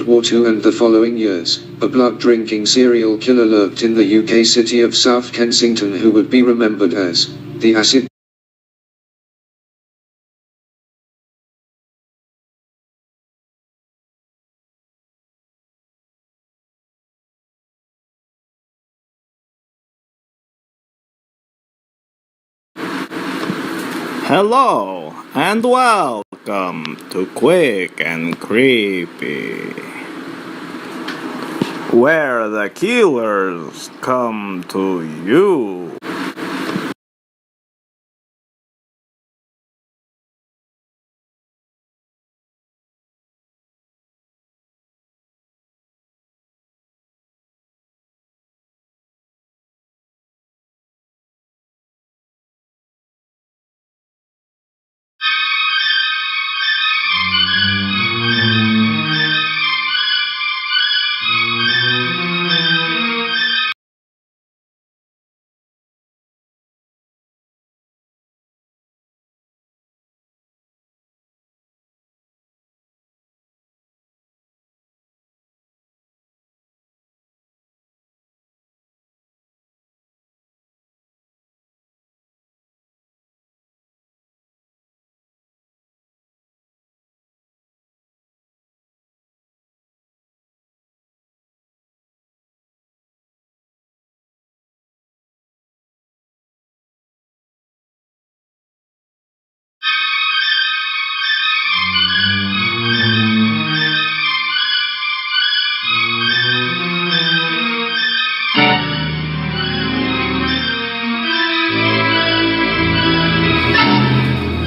World War II and the following years, a blood-drinking serial killer lurked in the UK city of South Kensington who would be remembered as the Acid. Hello and welcome to Quick and Creepy, where the killers come to you.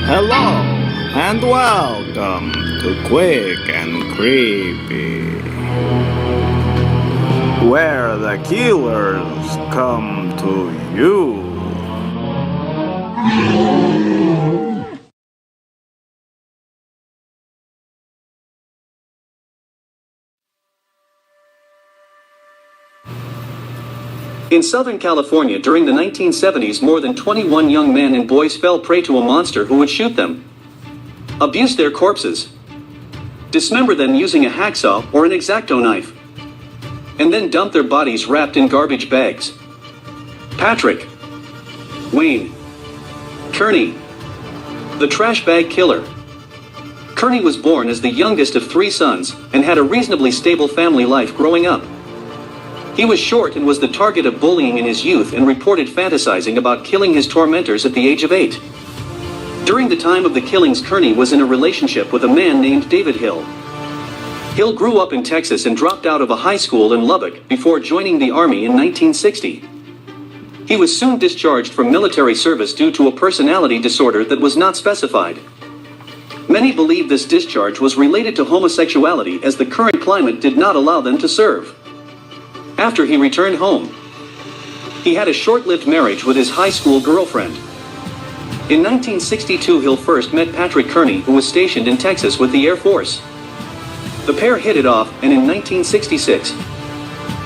Hello and welcome to Quick and Creepy, where the killers come to you. In Southern California during the 1970s, more than 21 young men and boys fell prey to a monster who would shoot them, abuse their corpses, dismember them using a hacksaw or an X-Acto knife, and then dump their bodies wrapped in garbage bags. Patrick Wayne Kearney, the trash bag killer. Kearney was born as the youngest of 3 sons and had a reasonably stable family life growing up. He was short and was the target of bullying in his youth and reported fantasizing about killing his tormentors at the age of 8. During the time of the killings, Kearney was in a relationship with a man named David Hill. Hill grew up in Texas and dropped out of a high school in Lubbock before joining the Army in 1960. He was soon discharged from military service due to a personality disorder that was not specified. Many believe this discharge was related to homosexuality, as the current climate did not allow them to serve. After he returned home, he had a short-lived marriage with his high school girlfriend. In 1962, Hill first met Patrick Kearney, who was stationed in Texas with the Air Force. The pair hit it off, and in 1966,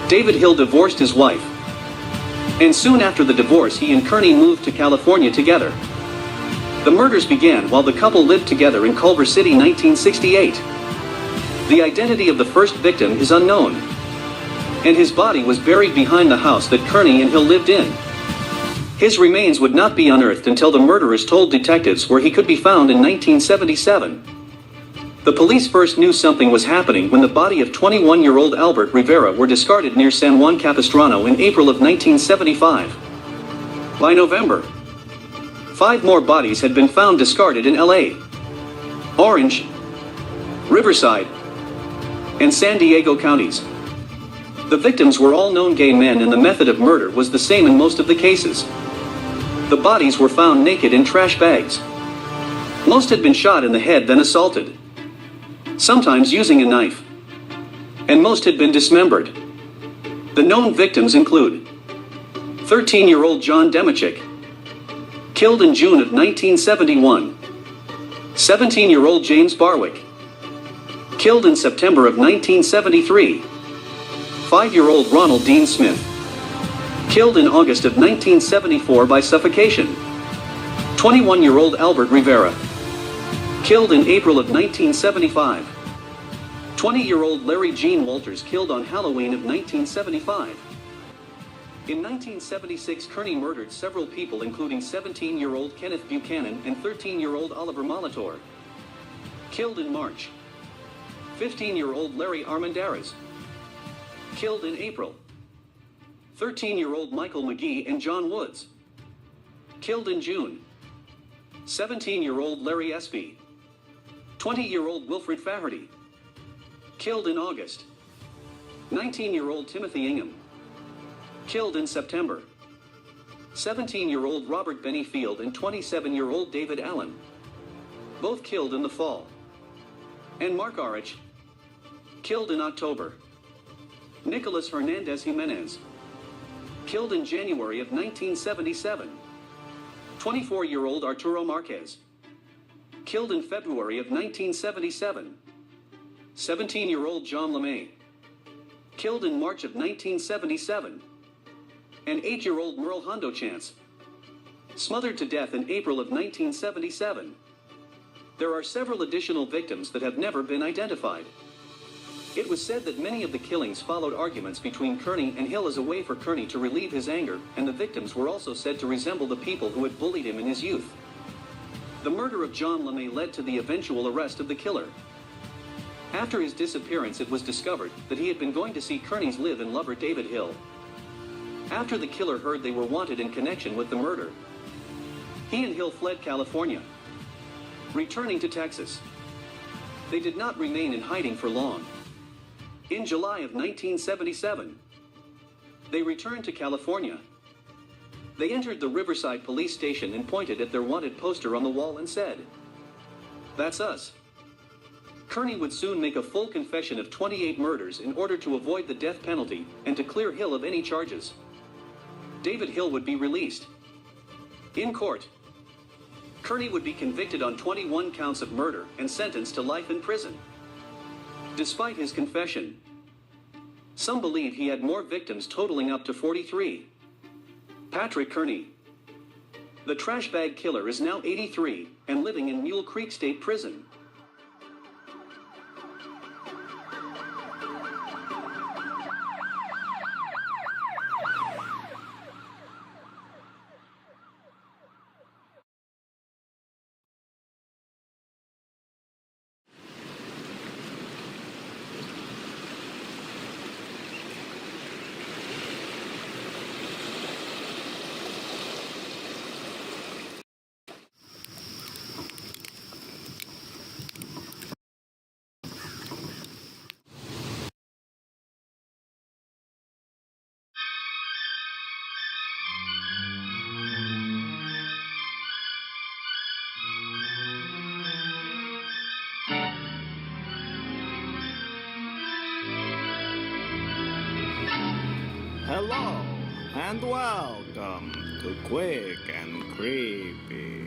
David Hill divorced his wife. And soon after the divorce, he and Kearney moved to California together. The murders began while the couple lived together in Culver City, 1968. The identity of the first victim is unknown, and his body was buried behind the house that Kearney and Hill lived in. His remains would not be unearthed until the murderers told detectives where he could be found in 1977. The police first knew something was happening when the body of 21-year-old Albert Rivera were discarded near San Juan Capistrano in April of 1975. By November, 5 more bodies had been found discarded in LA, Orange, Riverside, and San Diego counties. The victims were all known gay men, and the method of murder was the same in most of the cases. The bodies were found naked in trash bags. Most had been shot in the head, then assaulted, sometimes using a knife, and most had been dismembered. The known victims include 13-year-old John Demachik, killed in June of 1971, 17-year-old James Barwick, killed in September of 1973, 5-year-old Ronald Dean Smith, killed in August of 1974 by suffocation, 21-year-old Albert Rivera, killed in April of 1975, 20-year-old Larry Gene Walters killed on Halloween of 1975. In 1976, Kearney murdered several people, including 17-year-old Kenneth Buchanan and 13-year-old Oliver Molitor. Killed in March. 15-year-old Larry Armendariz. Killed in April. 13-year-old Michael McGee and John Woods. Killed in June. 17-year-old Larry Espy. 20-year-old Wilfred Faherty. Killed in August. 19-year-old Timothy Ingham. Killed in September. 17-year-old Robert Benny Field and 27-year-old David Allen. Both killed in the fall. And Mark Arich. Killed in October. Nicolas Hernandez Jimenez. Killed in January of 1977. 24-year-old Arturo Marquez. Killed in February of 1977. 17-year-old John LeMay. Killed in March of 1977. And 8-year-old Merle Hondo Chance. Smothered to death in April of 1977. There are several additional victims that have never been identified. It was said that many of the killings followed arguments between Kearney and Hill as a way for Kearney to relieve his anger, and the victims were also said to resemble the people who had bullied him in his youth. The murder of John LeMay led to the eventual arrest of the killer. After his disappearance, it was discovered that he had been going to see Kearney's live-in lover David Hill. After the killer heard they were wanted in connection with the murder, he and Hill fled California, returning to Texas. They did not remain in hiding for long. In July of 1977, they returned to California. They entered the Riverside police station and pointed at their wanted poster on the wall and said, "That's us." Kearney would soon make a full confession of 28 murders in order to avoid the death penalty and to clear Hill of any charges. David Hill would be released. In court, Kearney would be convicted on 21 counts of murder and sentenced to life in prison. Despite his confession, some believe he had more victims, totaling up to 43. Patrick Kearney, the trash bag killer, is now 83 and living in Mule Creek State Prison. Hello, and welcome to Quick and Creepy,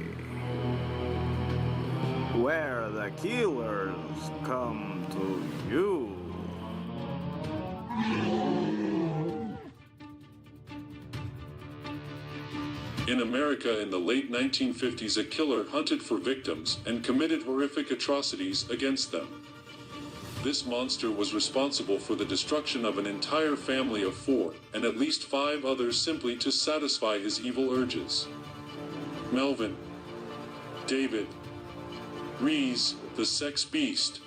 where the killers come to you. In America in the late 1950s, a killer hunted for victims and committed horrific atrocities against them. This monster was responsible for the destruction of an entire family of 4 and at least 5 others simply to satisfy his evil urges. Melvin David Rees, the Sex Beast.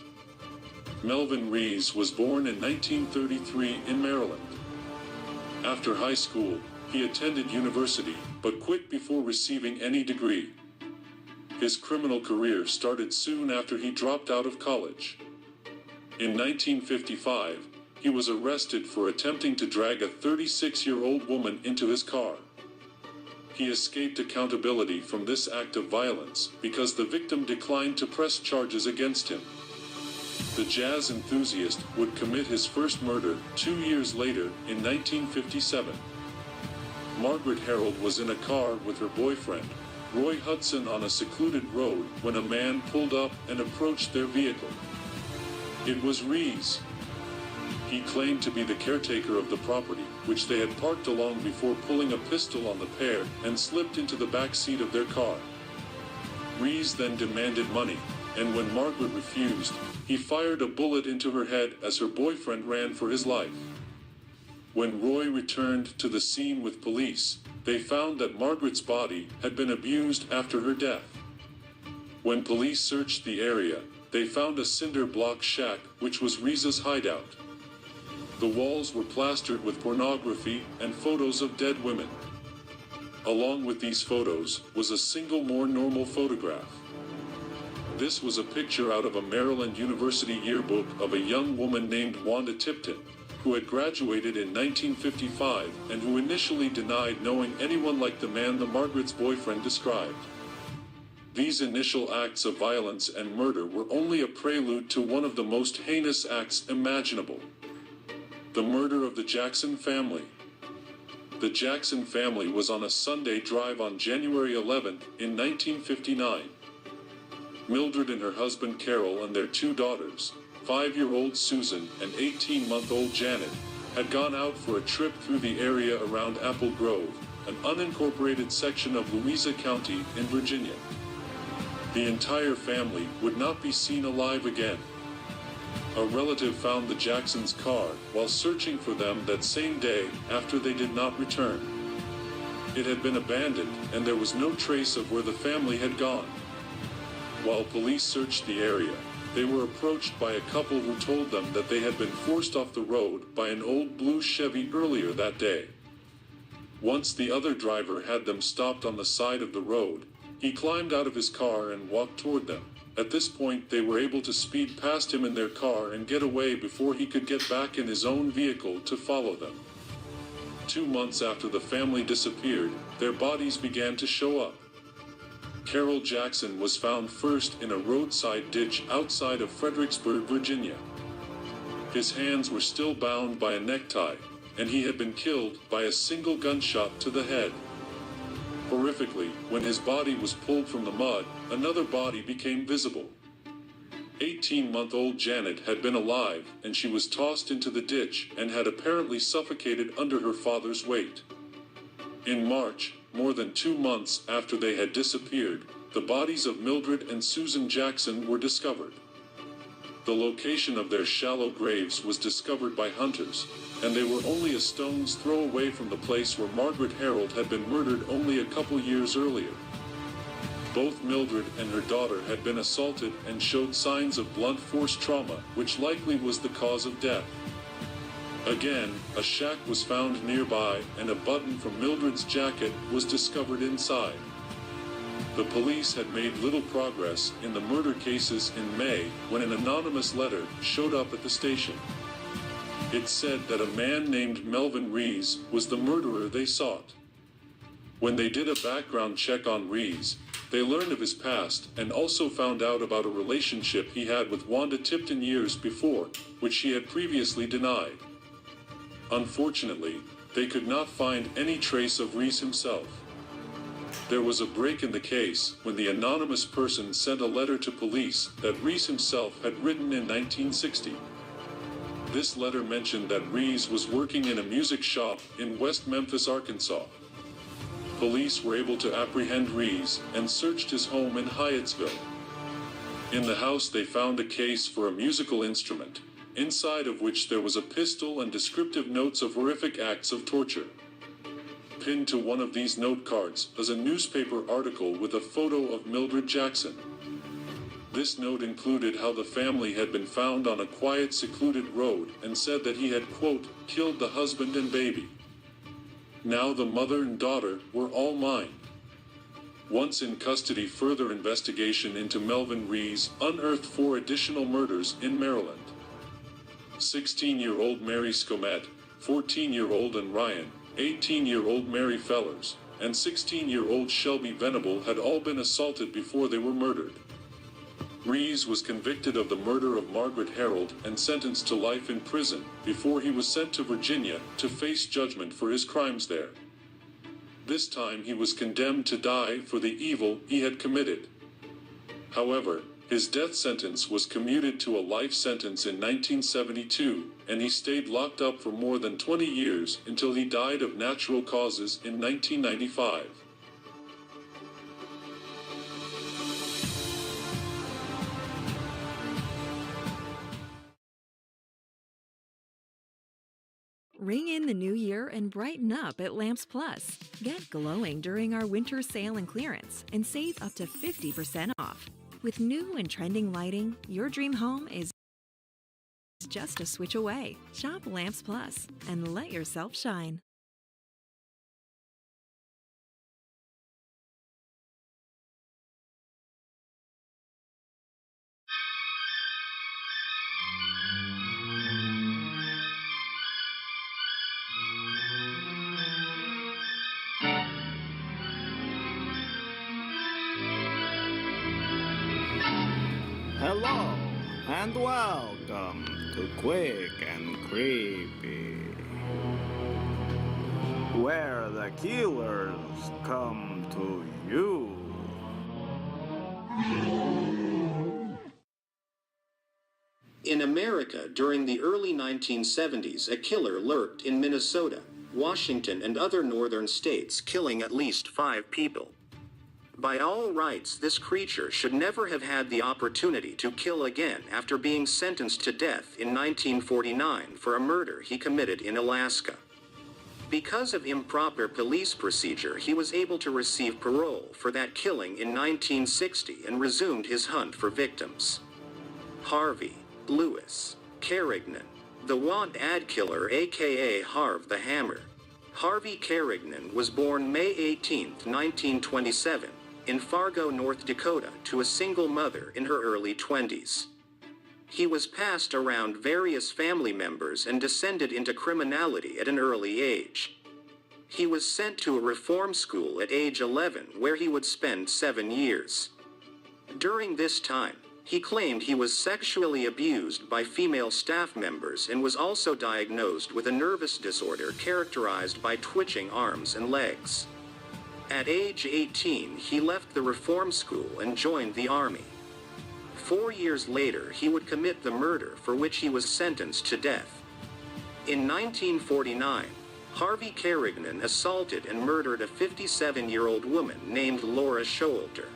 Melvin Rees was born in 1933 in Maryland. After high school, he attended university, but quit before receiving any degree. His criminal career started soon after he dropped out of college. In 1955, he was arrested for attempting to drag a 36-year-old woman into his car. He escaped accountability from this act of violence because the victim declined to press charges against him. The jazz enthusiast would commit his first murder 2 years later in 1957. Margaret Harold was in a car with her boyfriend, Roy Hudson, on a secluded road when a man pulled up and approached their vehicle. It was Rees. He claimed to be the caretaker of the property, which they had parked along, before pulling a pistol on the pair and slipped into the back seat of their car. Rees then demanded money, and when Margaret refused, he fired a bullet into her head as her boyfriend ran for his life. When Roy returned to the scene with police, they found that Margaret's body had been abused after her death. When police searched the area, they found a cinder block shack which was Riza's hideout. The walls were plastered with pornography and photos of dead women. Along with these photos was a single more normal photograph. This was a picture out of a Maryland University yearbook of a young woman named Wanda Tipton, who had graduated in 1955 and who initially denied knowing anyone like the man the Margaret's boyfriend described. These initial acts of violence and murder were only a prelude to one of the most heinous acts imaginable: the murder of the Jackson family. The Jackson family was on a Sunday drive on January 11th in 1959. Mildred and her husband Carol and their two daughters, 5-year-old Susan and 18-month-old Janet, had gone out for a trip through the area around Apple Grove, an unincorporated section of Louisa County in Virginia. The entire family would not be seen alive again. A relative found the Jacksons' car while searching for them that same day after they did not return. It had been abandoned, and there was no trace of where the family had gone. While police searched the area, they were approached by a couple who told them that they had been forced off the road by an old blue Chevy earlier that day. Once the other driver had them stopped on the side of the road, he climbed out of his car and walked toward them. At this point, they were able to speed past him in their car and get away before he could get back in his own vehicle to follow them. 2 months after the family disappeared, their bodies began to show up. Carol Jackson was found first in a roadside ditch outside of Fredericksburg, Virginia. His hands were still bound by a necktie, and he had been killed by a single gunshot to the head. Horrifically, when his body was pulled from the mud, another body became visible. 18-month-old Janet had been alive, and she was tossed into the ditch and had apparently suffocated under her father's weight. In March, more than 2 months after they had disappeared, the bodies of Mildred and Susan Jackson were discovered. The location of their shallow graves was discovered by hunters, and they were only a stone's throw away from the place where Margaret Harold had been murdered only a couple years earlier. Both Mildred and her daughter had been assaulted and showed signs of blunt force trauma, which likely was the cause of death. Again, a shack was found nearby, and a button from Mildred's jacket was discovered inside. The police had made little progress in the murder cases in May when an anonymous letter showed up at the station. It said that a man named Melvin Rees was the murderer they sought. When they did a background check on Rees, they learned of his past and also found out about a relationship he had with Wanda Tipton years before, which she had previously denied. Unfortunately, they could not find any trace of Rees himself. There was a break in the case when the anonymous person sent a letter to police that Rees himself had written in 1960. This letter mentioned that Rees was working in a music shop in West Memphis, Arkansas. Police were able to apprehend Rees and searched his home in Hyattsville. In the house they found a case for a musical instrument, inside of which there was a pistol and descriptive notes of horrific acts of torture. Pinned to one of these note cards is a newspaper article with a photo of Mildred Jackson. This note included how the family had been found on a quiet, secluded road and said that he had, quote, killed the husband and baby. Now the mother and daughter were all mine. Once in custody, further investigation into Melvin Rees unearthed 4 additional murders in Maryland. 16-year-old Mary Scomet, 14-year-old and Ryan, 18-year-old Mary Fellers, and 16-year-old Shelby Venable had all been assaulted before they were murdered. Rees was convicted of the murder of Margaret Harold and sentenced to life in prison before he was sent to Virginia to face judgment for his crimes there. This time he was condemned to die for the evil he had committed. However, his death sentence was commuted to a life sentence in 1972, and he stayed locked up for more than 20 years until he died of natural causes in 1995. Ring in the new year and brighten up at Lamps Plus. Get glowing during our winter sale and clearance and save up to 50% off. With new and trending lighting, your dream home is just a switch away. Shop Lamps Plus and let yourself shine. Hello, and welcome to Quick and Creepy, where the killers come to you. In America during the early 1970s, a killer lurked in Minnesota, Washington, and other northern states, killing at least 5 people. By all rights, this creature should never have had the opportunity to kill again after being sentenced to death in 1949 for a murder he committed in Alaska. Because of improper police procedure, he was able to receive parole for that killing in 1960 and resumed his hunt for victims. Harvey Lewis Carignan, the want-ad killer, aka Harv the Hammer. Harvey Carignan was born May 18, 1927, in Fargo, North Dakota, to a single mother in her early 20s. He was passed around various family members and descended into criminality at an early age. He was sent to a reform school at age 11, where he would spend 7 years. During this time, he claimed he was sexually abused by female staff members and was also diagnosed with a nervous disorder characterized by twitching arms and legs. At age 18, he left the reform school and joined the army. 4 years later, he would commit the murder for which he was sentenced to death. In 1949, Harvey Carignan assaulted and murdered a 57-year-old woman named Laura Showalter.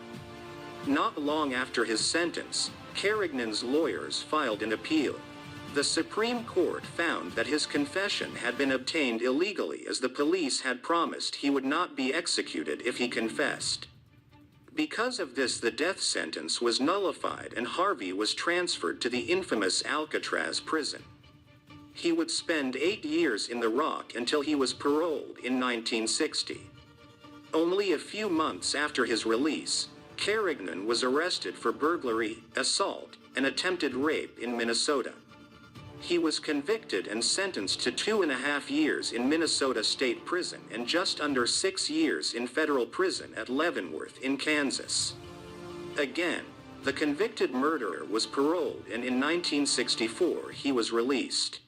Not long after his sentence, Carignan's lawyers filed an appeal. The Supreme Court found that his confession had been obtained illegally, as the police had promised he would not be executed if he confessed. Because of this, the death sentence was nullified and Harvey was transferred to the infamous Alcatraz prison. He would spend 8 years in the Rock until he was paroled in 1960. Only a few months after his release, Carignan was arrested for burglary, assault, and attempted rape in Minnesota. He was convicted and sentenced to 2.5 years in Minnesota State Prison and just under 6 years in federal prison at Leavenworth in Kansas. Again, the convicted murderer was paroled, and in 1964 he was released.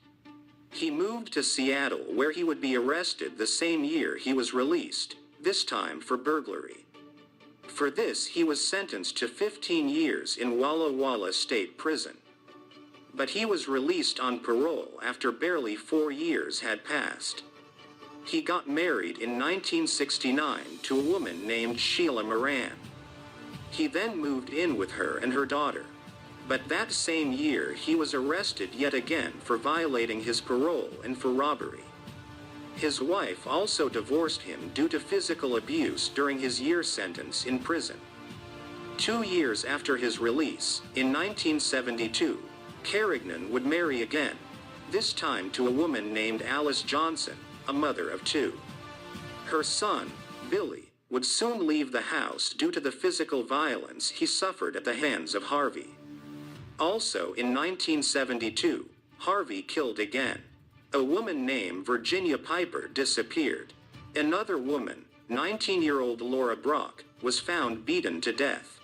He moved to Seattle, where he would be arrested the same year he was released, this time for burglary. For this, he was sentenced to 15 years in Walla Walla State Prison. But he was released on parole after barely 4 years had passed. He got married in 1969 to a woman named Sheila Moran. He then moved in with her and her daughter. But that same year he was arrested yet again for violating his parole and for robbery. His wife also divorced him due to physical abuse during his year sentence in prison. 2 years after his release, in 1972, Carignan would marry again, this time to a woman named Alice Johnson, a mother of 2. Her son, Billy, would soon leave the house due to the physical violence he suffered at the hands of Harvey. Also in 1972, Harvey killed again. A woman named Virginia Piper disappeared. Another woman, 19-year-old Laura Brock, was found beaten to death.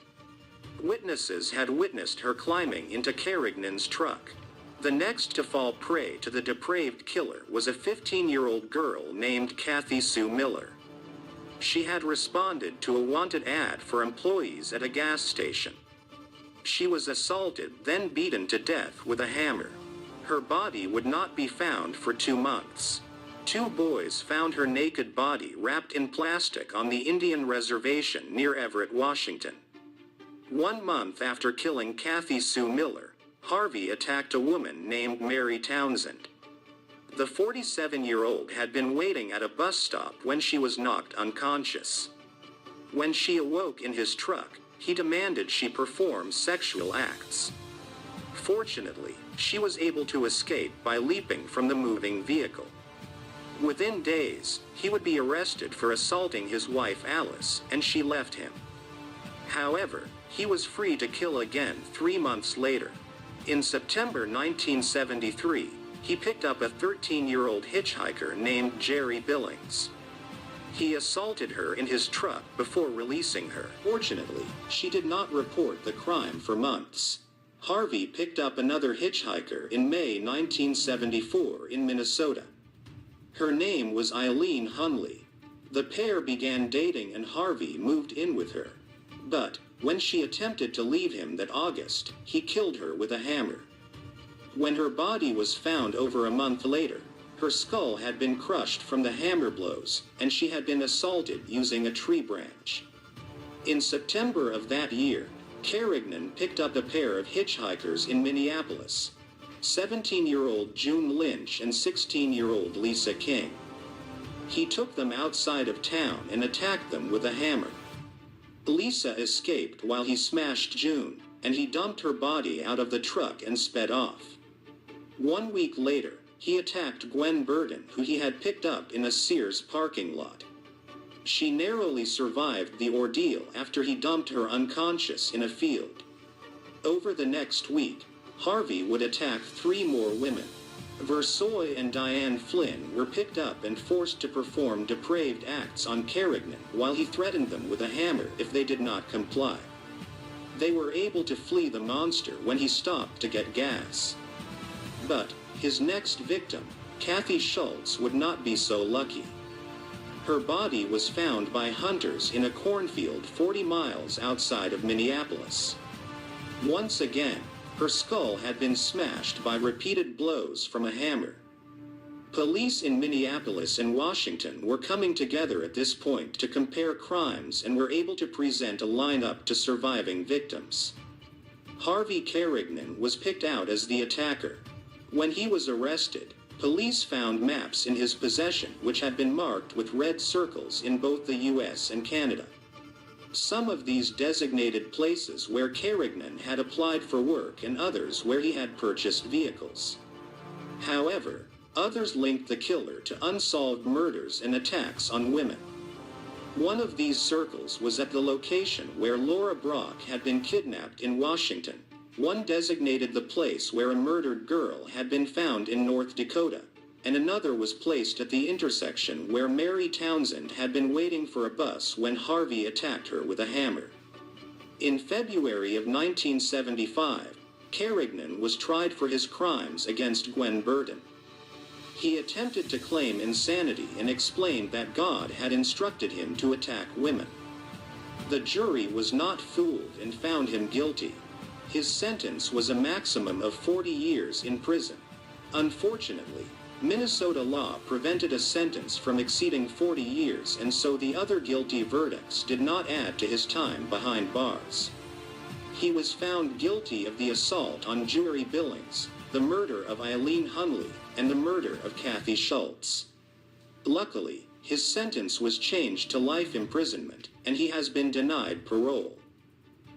Witnesses had witnessed her climbing into Carignan's truck. The next to fall prey to the depraved killer was a 15-year-old girl named Kathy Sue Miller. She had responded to a wanted ad for employees at a gas station. She was assaulted, then beaten to death with a hammer. Her body would not be found for 2 months. 2 boys found her naked body wrapped in plastic on the Indian reservation near Everett, Washington. 1 month after killing Kathy Sue Miller, Harvey attacked a woman named Mary Townsend. The 47-year-old had been waiting at a bus stop when she was knocked unconscious. When she awoke in his truck, he demanded she perform sexual acts. Fortunately, she was able to escape by leaping from the moving vehicle. Within days, he would be arrested for assaulting his wife Alice, and she left him. However, he was free to kill again 3 months later. In September 1973, he picked up a 13-year-old hitchhiker named Jerry Billings. He assaulted her in his truck before releasing her. Fortunately, she did not report the crime for months. Harvey picked up another hitchhiker in May 1974 in Minnesota. Her name was Eileen Hunley. The pair began dating and Harvey moved in with her. But, when she attempted to leave him that August, he killed her with a hammer. When her body was found over a month later, her skull had been crushed from the hammer blows, and she had been assaulted using a tree branch. In September of that year, Carignan picked up a pair of hitchhikers in Minneapolis, 17-year-old June Lynch and 16-year-old Lisa King. He took them outside of town and attacked them with a hammer. Lisa escaped while he smashed June, and he dumped her body out of the truck and sped off. 1 week later, he attacked Gwen Burden, who he had picked up in a Sears parking lot. She narrowly survived the ordeal after he dumped her unconscious in a field. Over the next week, Harvey would attack 3 more women. Versoy and Diane Flynn were picked up and forced to perform depraved acts on Carignan while he threatened them with a hammer if they did not comply. They were able to flee the monster when he stopped to get gas. But his next victim, Kathy Schultz, would not be so lucky. Her body was found by hunters in a cornfield 40 miles outside of Minneapolis. Once again, her skull had been smashed by repeated blows from a hammer. Police in Minneapolis and Washington were coming together at this point to compare crimes and were able to present a lineup to surviving victims. Harvey Carignan was picked out as the attacker. When he was arrested, police found maps in his possession which had been marked with red circles in both the US and Canada. Some of these designated places where Carignan had applied for work and others where he had purchased vehicles. However, others linked the killer to unsolved murders and attacks on women. One of these circles was at the location where Laura Brock had been kidnapped in Washington. One designated the place where a murdered girl had been found in North Dakota, and another was placed at the intersection where Mary Townsend had been waiting for a bus when Harvey attacked her with a hammer. In February of 1975, Carignan was tried for his crimes against Gwen Burden. He attempted to claim insanity and explained that God had instructed him to attack women. The jury was not fooled and found him guilty. His sentence was a maximum of 40 years in prison. Unfortunately, Minnesota law prevented a sentence from exceeding 40 years, and so the other guilty verdicts did not add to his time behind bars. He was found guilty of the assault on Jerry Billings, the murder of Eileen Hunley, and the murder of Kathy Schultz. Luckily, his sentence was changed to life imprisonment, and he has been denied parole.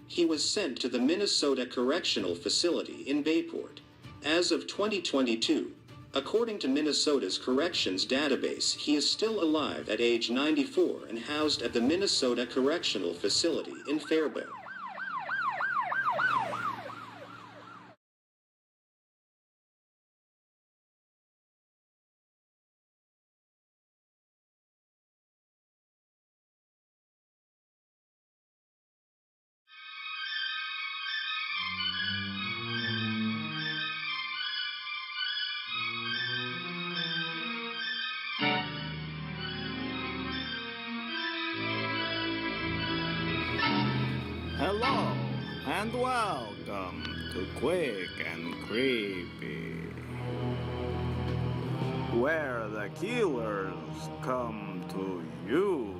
He was sent to the Minnesota Correctional Facility in Bayport. As of 2022, according to Minnesota's corrections database, he is still alive at age 94 and housed at the Minnesota Correctional Facility in Faribault. Hello, and welcome to Quick and Creepy, where the killers come to you.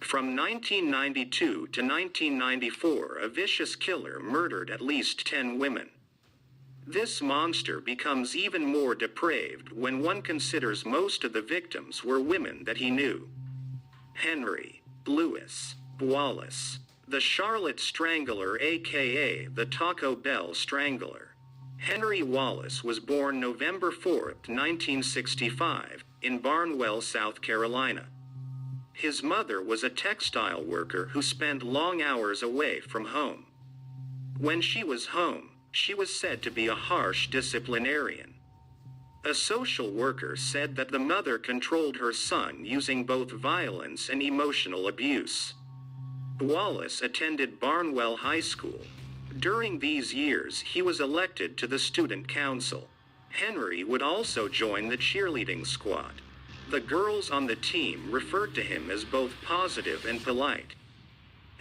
From 1992 to 1994, a vicious killer murdered at least 10 women. This monster becomes even more depraved when one considers most of the victims were women that he knew. Henry Louis Wallace, the Charlotte Strangler, aka the Taco Bell Strangler. Henry Wallace was born November 4, 1965, in Barnwell, South Carolina. His mother was a textile worker who spent long hours away from home. When she was home, she was said to be a harsh disciplinarian. A social worker said that the mother controlled her son using both violence and emotional abuse. Wallace attended Barnwell High School. During these years, he was elected to the student council. Henry would also join the cheerleading squad. The girls on the team referred to him as both positive and polite.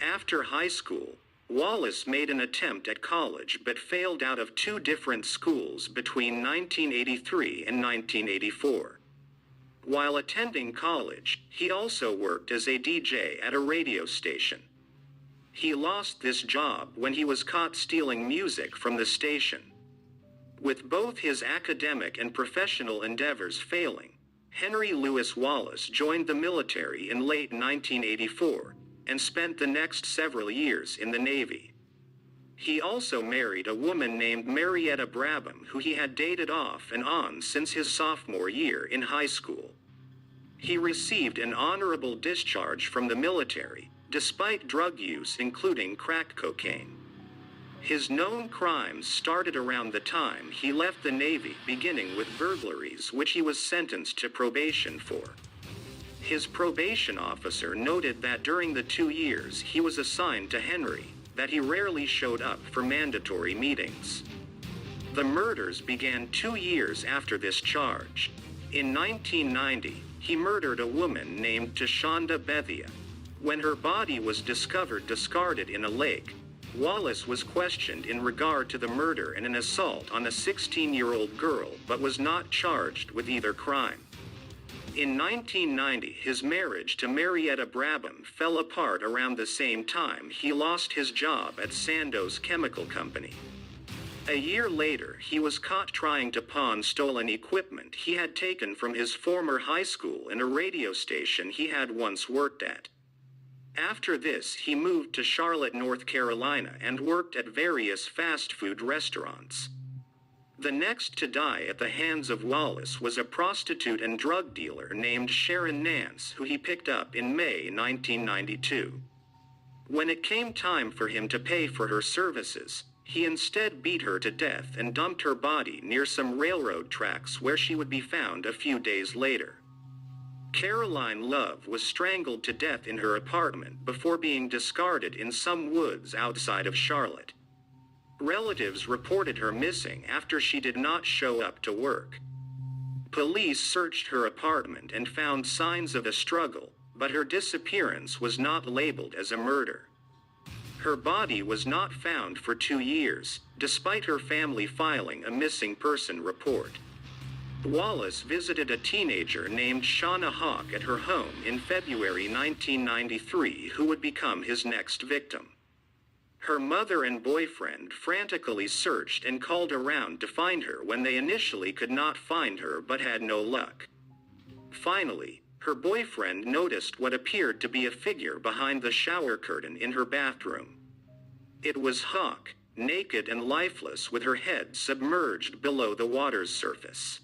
After high school, Wallace made an attempt at college but failed out of 2 different schools between 1983 and 1984. While attending college, he also worked as a DJ at a radio station. He lost this job when he was caught stealing music from the station. With both his academic and professional endeavors failing, Henry Louis Wallace joined the military in late 1984 and spent the next several years in the Navy. He also married a woman named Marietta Brabham, who he had dated off and on since his sophomore year in high school. He received an honorable discharge from the military, despite drug use including crack cocaine. His known crimes started around the time he left the Navy, beginning with burglaries, which he was sentenced to probation for. His probation officer noted that during the 2 years he was assigned to Henry, that he rarely showed up for mandatory meetings. The murders began 2 years after this charge. In 1990, he murdered a woman named Tashonda Bethia. When her body was discovered discarded in a lake, Wallace was questioned in regard to the murder and an assault on a 16-year-old girl but was not charged with either crime. In 1990, his marriage to Marietta Brabham fell apart around the same time he lost his job at Sandoz Chemical Company. A year later, he was caught trying to pawn stolen equipment he had taken from his former high school and a radio station he had once worked at. After this, he moved to Charlotte, North Carolina and worked at various fast food restaurants. The next to die at the hands of Wallace was a prostitute and drug dealer named Sharon Nance, who he picked up in May 1992. When it came time for him to pay for her services, he instead beat her to death and dumped her body near some railroad tracks where she would be found a few days later. Caroline Love was strangled to death in her apartment before being discarded in some woods outside of Charlotte. Relatives reported her missing after she did not show up to work. Police searched her apartment and found signs of a struggle, but her disappearance was not labeled as a murder. Her body was not found for 2 years, despite her family filing a missing person report. Wallace visited a teenager named Shauna Hawk at her home in February 1993 who would become his next victim. Her mother and boyfriend frantically searched and called around to find her when they initially could not find her but had no luck. Finally, her boyfriend noticed what appeared to be a figure behind the shower curtain in her bathroom. It was Hawk, naked and lifeless with her head submerged below the water's surface.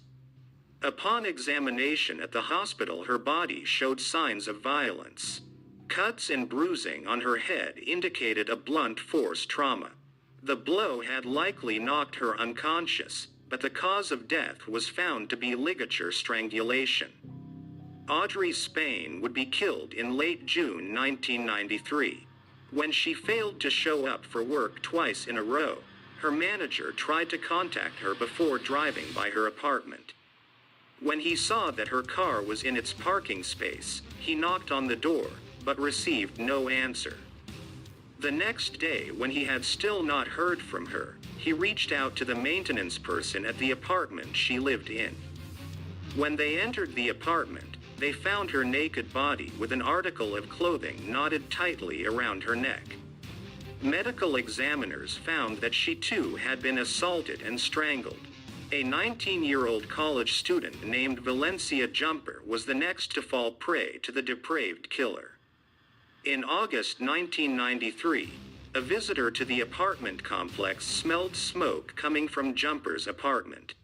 Upon examination at the hospital, her body showed signs of violence. Cuts and bruising on her head indicated a blunt force trauma. The blow had likely knocked her unconscious, but the cause of death was found to be ligature strangulation. Audrey Spain would be killed in late June 1993. When she failed to show up for work twice in a row, her manager tried to contact her before driving by her apartment. When he saw that her car was in its parking space, he knocked on the door, but received no answer. The next day, when he had still not heard from her, he reached out to the maintenance person at the apartment she lived in. When they entered the apartment, they found her naked body with an article of clothing knotted tightly around her neck. Medical examiners found that she too had been assaulted and strangled. A 19-year-old college student named Valencia Jumper was the next to fall prey to the depraved killer. In August 1993, a visitor to the apartment complex smelled smoke coming from Jumper's apartment.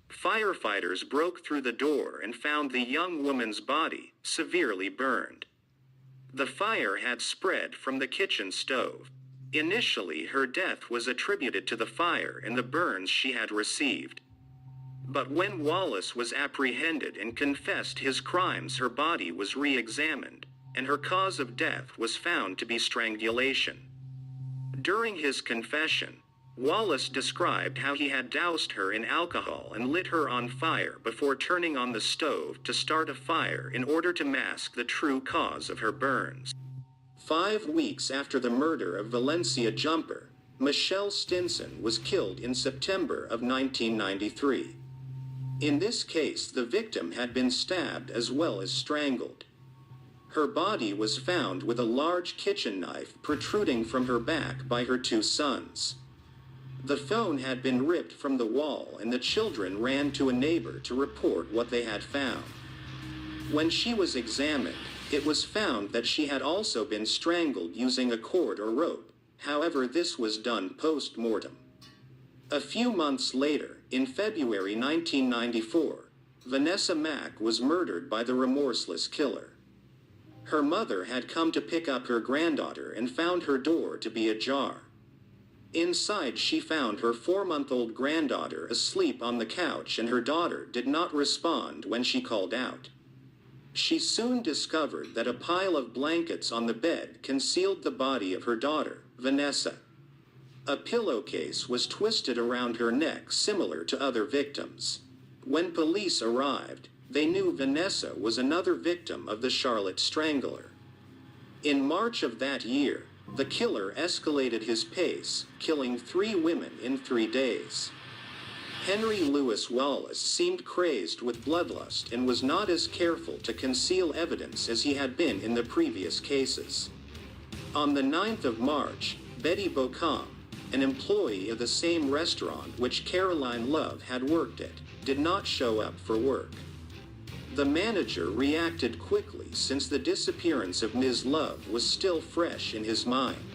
Firefighters broke through the door and found the young woman's body, severely burned. The fire had spread from the kitchen stove. Initially, her death was attributed to the fire and the burns she had received. But when Wallace was apprehended and confessed his crimes, her body was re-examined, and her cause of death was found to be strangulation. During his confession, Wallace described how he had doused her in alcohol and lit her on fire before turning on the stove to start a fire in order to mask the true cause of her burns. 5 weeks after the murder of Valencia Jumper, Michelle Stinson was killed in September of 1993. In this case, the victim had been stabbed as well as strangled. Her body was found with a large kitchen knife protruding from her back by her 2 sons. The phone had been ripped from the wall and the children ran to a neighbor to report what they had found. When she was examined, it was found that she had also been strangled using a cord or rope. However, this was done post-mortem. A few months later, in February 1994, Vanessa Mack was murdered by the remorseless killer. Her mother had come to pick up her granddaughter and found her door to be ajar. Inside, she found her 4-month-old granddaughter asleep on the couch, and her daughter did not respond when she called out. She soon discovered that a pile of blankets on the bed concealed the body of her daughter, Vanessa. A pillowcase was twisted around her neck, similar to other victims. When police arrived, they knew Vanessa was another victim of the Charlotte Strangler. In March of that year, the killer escalated his pace, killing 3 women in 3 days. Henry Louis Wallace seemed crazed with bloodlust and was not as careful to conceal evidence as he had been in the previous cases. On the 9th of March, Betty Bocom, an employee of the same restaurant which Caroline Love had worked at, did not show up for work. The manager reacted quickly since the disappearance of Ms. Love was still fresh in his mind.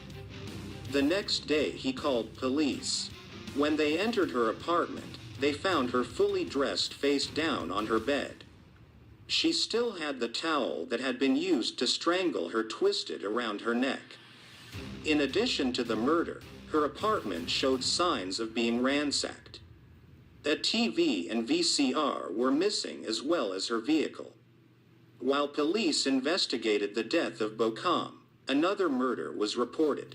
The next day he called police. When they entered her apartment, they found her fully dressed face down on her bed. She still had the towel that had been used to strangle her twisted around her neck. In addition to the murder, her apartment showed signs of being ransacked. A TV and VCR were missing as well as her vehicle. While police investigated the death of Bocom, another murder was reported.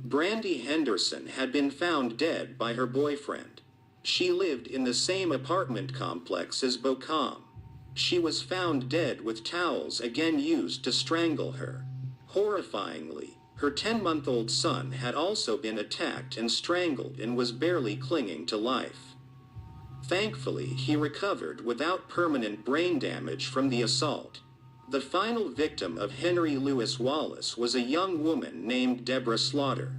Brandy Henderson had been found dead by her boyfriend. She lived in the same apartment complex as Bocom. She was found dead with towels again used to strangle her. Horrifyingly, her 10-month-old son had also been attacked and strangled and was barely clinging to life. Thankfully, he recovered without permanent brain damage from the assault. The final victim of Henry Louis Wallace was a young woman named Deborah Slaughter.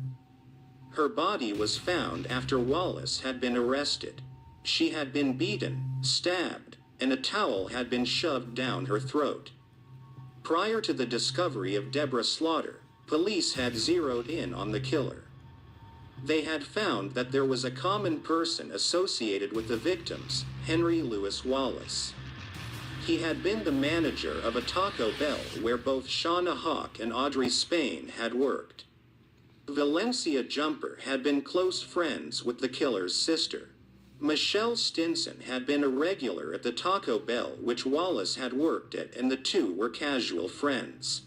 Her body was found after Wallace had been arrested. She had been beaten, stabbed, and a towel had been shoved down her throat. Prior to the discovery of Deborah Slaughter, police had zeroed in on the killer. They had found that there was a common person associated with the victims, Henry Louis Wallace. He had been the manager of a Taco Bell where both Shauna Hawk and Audrey Spain had worked. Valencia Jumper had been close friends with the killer's sister. Michelle Stinson had been a regular at the Taco Bell which Wallace had worked at, and the two were casual friends.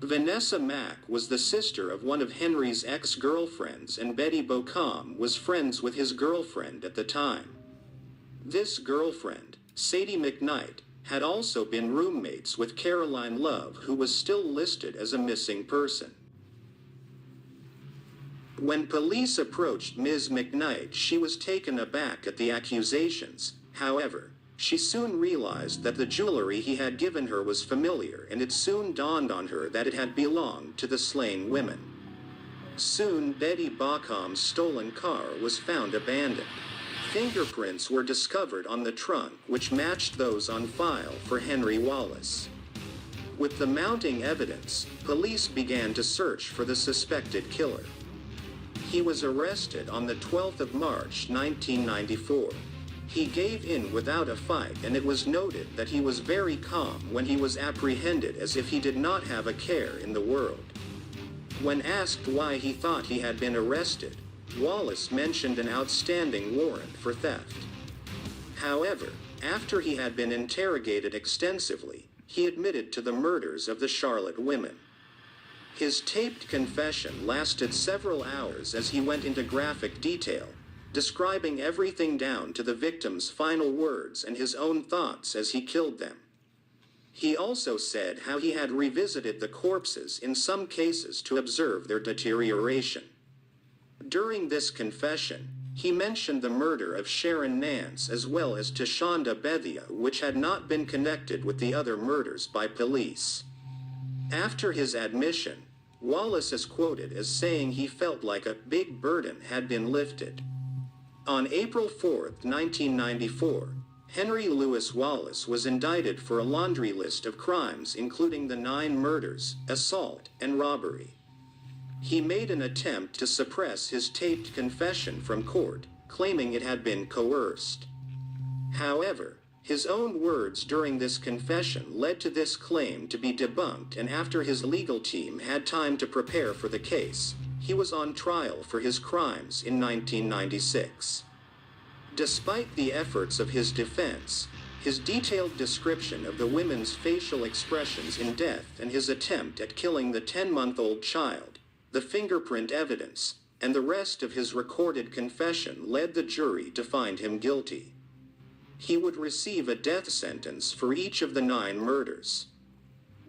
Vanessa Mack was the sister of one of Henry's ex-girlfriends, and Betty Bocom was friends with his girlfriend at the time. This girlfriend, Sadie McKnight, had also been roommates with Caroline Love, who was still listed as a missing person. When police approached Ms. McKnight, she was taken aback at the accusations. However, she soon realized that the jewelry he had given her was familiar, and it soon dawned on her that it had belonged to the slain women. Soon Betty Baucom's stolen car was found abandoned. Fingerprints were discovered on the trunk which matched those on file for Henry Wallace. With the mounting evidence, police began to search for the suspected killer. He was arrested on the 12th of March 1994. He gave in without a fight, and it was noted that he was very calm when he was apprehended, as if he did not have a care in the world. When asked why he thought he had been arrested, Wallace mentioned an outstanding warrant for theft. However, after he had been interrogated extensively, he admitted to the murders of the Charlotte women. His taped confession lasted several hours as he went into graphic detail, describing everything down to the victims' final words and his own thoughts as he killed them. He also said how he had revisited the corpses in some cases to observe their deterioration. During this confession, he mentioned the murder of Sharon Nance as well as Tashonda Bethia, which had not been connected with the other murders by police. After his admission, Wallace is quoted as saying he felt like a big burden had been lifted. On April 4, 1994, Henry Louis Wallace was indicted for a laundry list of crimes including the 9 murders, assault, and robbery. He made an attempt to suppress his taped confession from court, claiming it had been coerced. However, his own words during this confession led to this claim to be debunked, and after his legal team had time to prepare for the case, he was on trial for his crimes in 1996. Despite the efforts of his defense, his detailed description of the women's facial expressions in death and his attempt at killing the 10-month-old child, the fingerprint evidence, and the rest of his recorded confession led the jury to find him guilty. He would receive a death sentence for each of the 9 murders.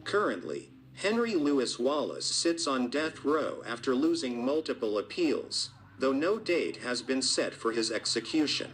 Currently, Henry Louis Wallace sits on death row after losing multiple appeals, though no date has been set for his execution.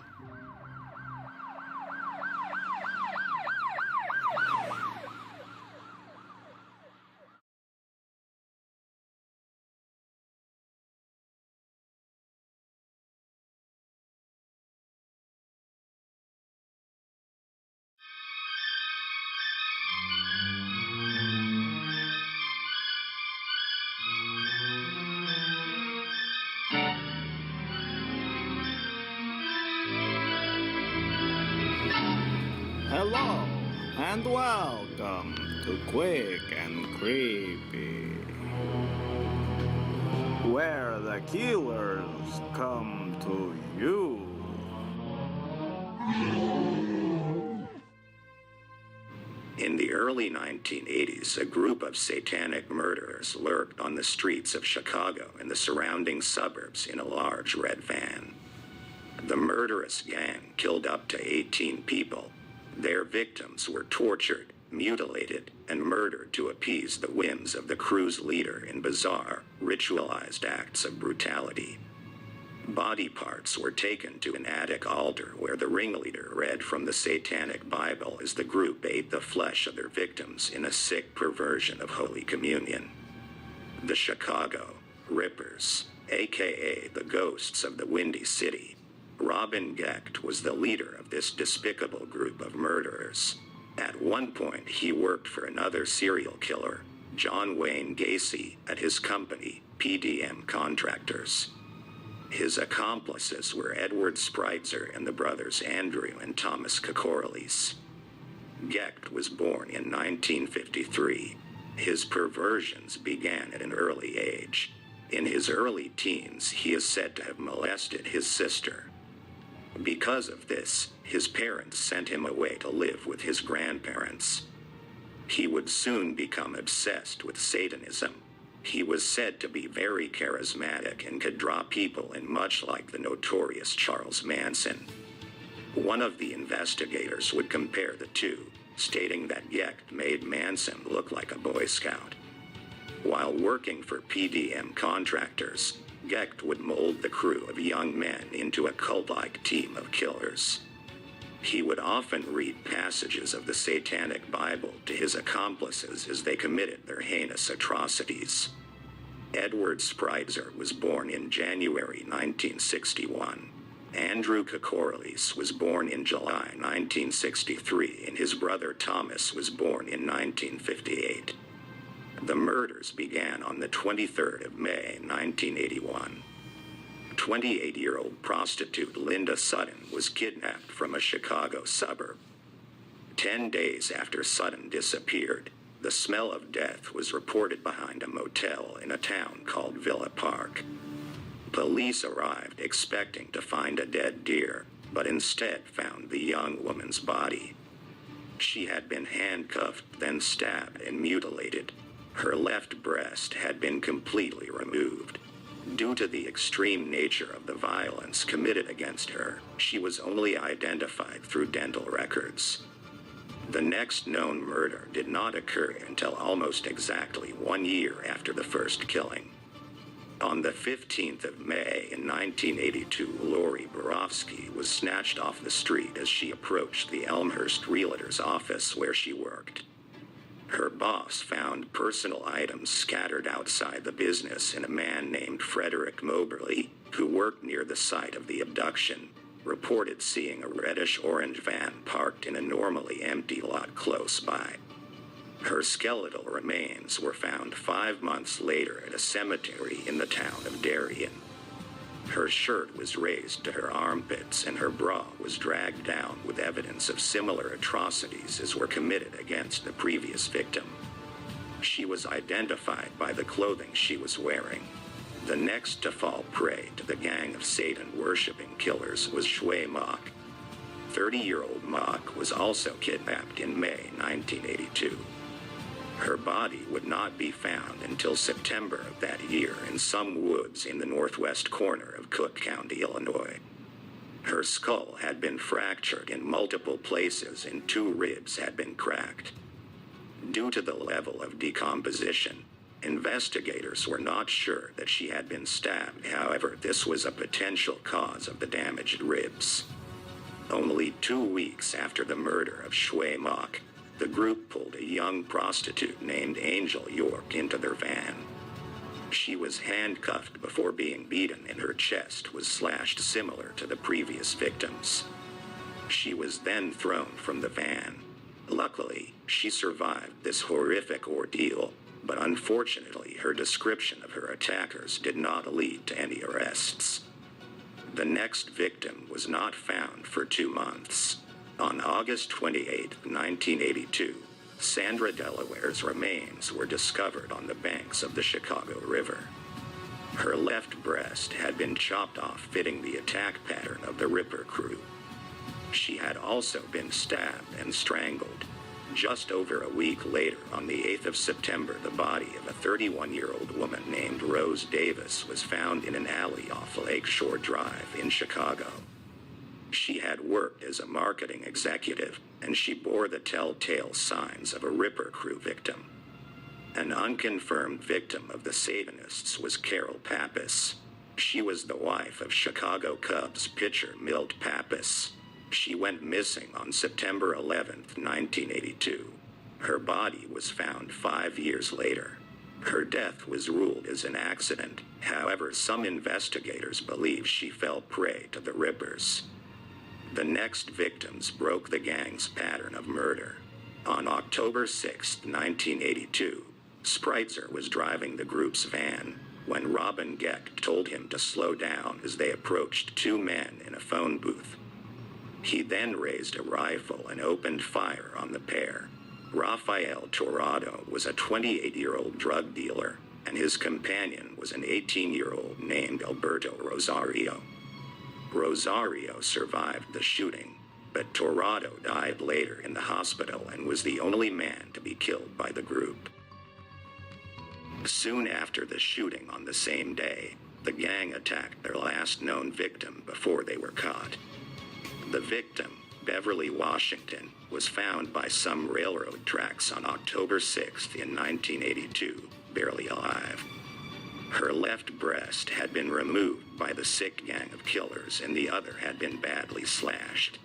Hello, and welcome to Quick and Creepy, where the killers come to you. In the early 1980s, a group of satanic murderers lurked on the streets of Chicago and the surrounding suburbs in a large red van. The murderous gang killed up to 18 people. Their victims were tortured, mutilated, and murdered to appease the whims of the crew's leader in bizarre, ritualized acts of brutality. Body parts were taken to an attic altar where the ringleader read from the Satanic Bible as the group ate the flesh of their victims in a sick perversion of Holy Communion. The Chicago Rippers, aka the Ghosts of the Windy City. Robin Gecht was the leader of this despicable group of murderers. At one point, he worked for another serial killer, John Wayne Gacy, at his company, PDM Contractors. His accomplices were Edward Spreitzer and the brothers Andrew and Thomas Kokorlis. Gecht was born in 1953. His perversions began at an early age. In his early teens, he is said to have molested his sister. Because of this, his parents sent him away to live with his grandparents. He would soon become obsessed with Satanism. He was said to be very charismatic and could draw people in, much like the notorious Charles Manson. One of the investigators would compare the two, stating that Gecht made Manson look like a Boy Scout. While working for PDM Contractors, Gecht would mold the crew of young men into a cult-like team of killers. He would often read passages of the Satanic Bible to his accomplices as they committed their heinous atrocities. Edward Spreitzer was born in January 1961. Andrew Kokorlis was born in July 1963, and his brother Thomas was born in 1958. The murders began on the 23rd of May 1981. 28-year-old prostitute Linda Sutton was kidnapped from a Chicago suburb. 10 days after Sutton disappeared, the smell of death was reported behind a motel in a town called Villa Park. Police arrived expecting to find a dead deer, but instead found the young woman's body. She had been handcuffed, then stabbed and mutilated. Her left breast had been completely removed. Due to the extreme nature of the violence committed against her, she was only identified through dental records. The next known murder did not occur until almost exactly 1 year after the first killing. On the 15th of May in 1982, Lori Borofsky was snatched off the street as she approached the Elmhurst Realtor's office where she worked. Her boss found personal items scattered outside the business, and a man named Frederick Moberly, who worked near the site of the abduction, reported seeing a reddish-orange van parked in a normally empty lot close by. Her skeletal remains were found 5 months later at a cemetery in the town of Darien. Her shirt was raised to her armpits, and her bra was dragged down with evidence of similar atrocities as were committed against the previous victim. She was identified by the clothing she was wearing. The next to fall prey to the gang of Satan-worshipping killers was Shui Mock. 30-year-old Mock was also kidnapped in May 1982. Her body would not be found until September of that year in some woods in the northwest corner of Cook County, Illinois. Her skull had been fractured in multiple places and 2 ribs had been cracked. Due to the level of decomposition, investigators were not sure that she had been stabbed. However, this was a potential cause of the damaged ribs. Only 2 weeks after the murder of Shui Mock, the group pulled a young prostitute named Angel York into their van. She was handcuffed before being beaten, and her chest was slashed similar to the previous victims. She was then thrown from the van. Luckily, she survived this horrific ordeal, but unfortunately her description of her attackers did not lead to any arrests. The next victim was not found for 2 months. On August 28, 1982, Sandra Delaware's remains were discovered on the banks of the Chicago River. Her left breast had been chopped off, fitting the attack pattern of the Ripper crew. She had also been stabbed and strangled. Just over a week later, on the 8th of September, the body of a 31-year-old woman named Rose Davis was found in an alley off Lakeshore Drive in Chicago. She had worked as a marketing executive, and she bore the telltale signs of a Ripper crew victim. An unconfirmed victim of the Satanists was Carol Pappas. She was the wife of Chicago Cubs pitcher Milt Pappas. She went missing on September 11, 1982. Her body was found 5 years later. Her death was ruled as an accident. However, some investigators believe she fell prey to the Rippers. The next victims broke the gang's pattern of murder. On October 6, 1982, Spreitzer was driving the group's van when Robin Geck told him to slow down as they approached 2 men in a phone booth. He then raised a rifle and opened fire on the pair. Rafael Torrado was a 28-year-old drug dealer, and his companion was an 18-year-old named Alberto Rosario. Rosario survived the shooting, but Torrado died later in the hospital and was the only man to be killed by the group. Soon after the shooting on the same day, the gang attacked their last known victim before they were caught. The victim, Beverly Washington, was found by some railroad tracks on October 6 in 1982, barely alive. Her left breast had been removed by the sick gang of killers, and the other had been badly slashed.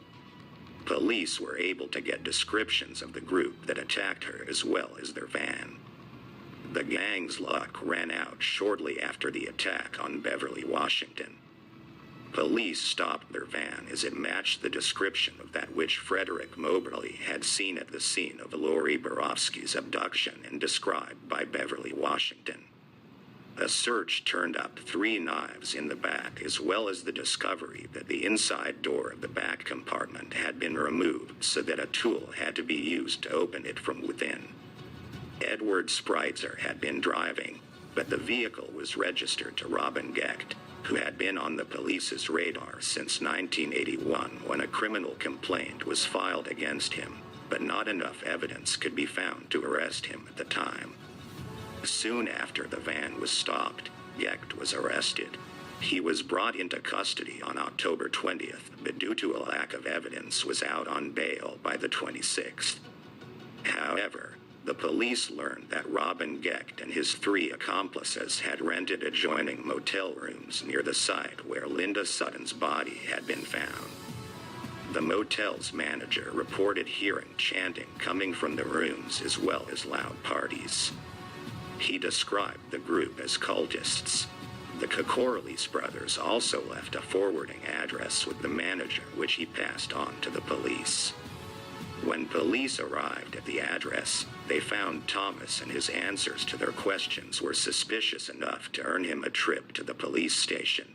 Police were able to get descriptions of the group that attacked her as well as their van. The gang's luck ran out shortly after the attack on Beverly, Washington. Police stopped their van as it matched the description of that which Frederick Moberly had seen at the scene of Lori Borofsky's abduction and described by Beverly, Washington. A search turned up 3 knives in the back, as well as the discovery that the inside door of the back compartment had been removed so that a tool had to be used to open it from within. Edward Spreitzer had been driving, but the vehicle was registered to Robin Gecht, who had been on the police's radar since 1981 when a criminal complaint was filed against him, but not enough evidence could be found to arrest him at the time. Soon after the van was stopped, Gecht was arrested. He was brought into custody on October 20th, but due to a lack of evidence was out on bail by the 26th. However, the police learned that Robin Gecht and his 3 accomplices had rented adjoining motel rooms near the site where Linda Sutton's body had been found. The motel's manager reported hearing chanting coming from the rooms as well as loud parties. He described the group as cultists. The Kokorlis brothers also left a forwarding address with the manager, which he passed on to the police. When police arrived at the address, they found Thomas, and his answers to their questions were suspicious enough to earn him a trip to the police station.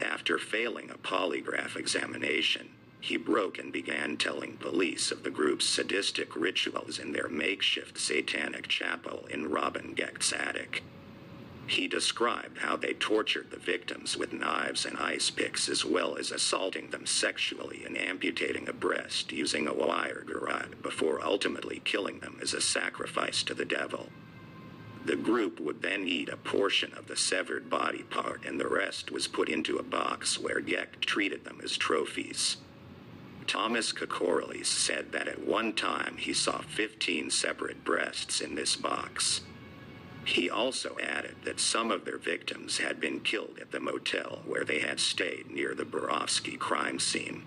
After failing a polygraph examination, he broke and began telling police of the group's sadistic rituals in their makeshift satanic chapel in Robin Gecht's attic. He described how they tortured the victims with knives and ice picks, as well as assaulting them sexually and amputating a breast using a wire garrote before ultimately killing them as a sacrifice to the devil. The group would then eat a portion of the severed body part, and the rest was put into a box where Gecht treated them as trophies. Thomas Kokorlis said that at one time he saw 15 separate breasts in this box. He also added that some of their victims had been killed at the motel where they had stayed near the Borofsky crime scene.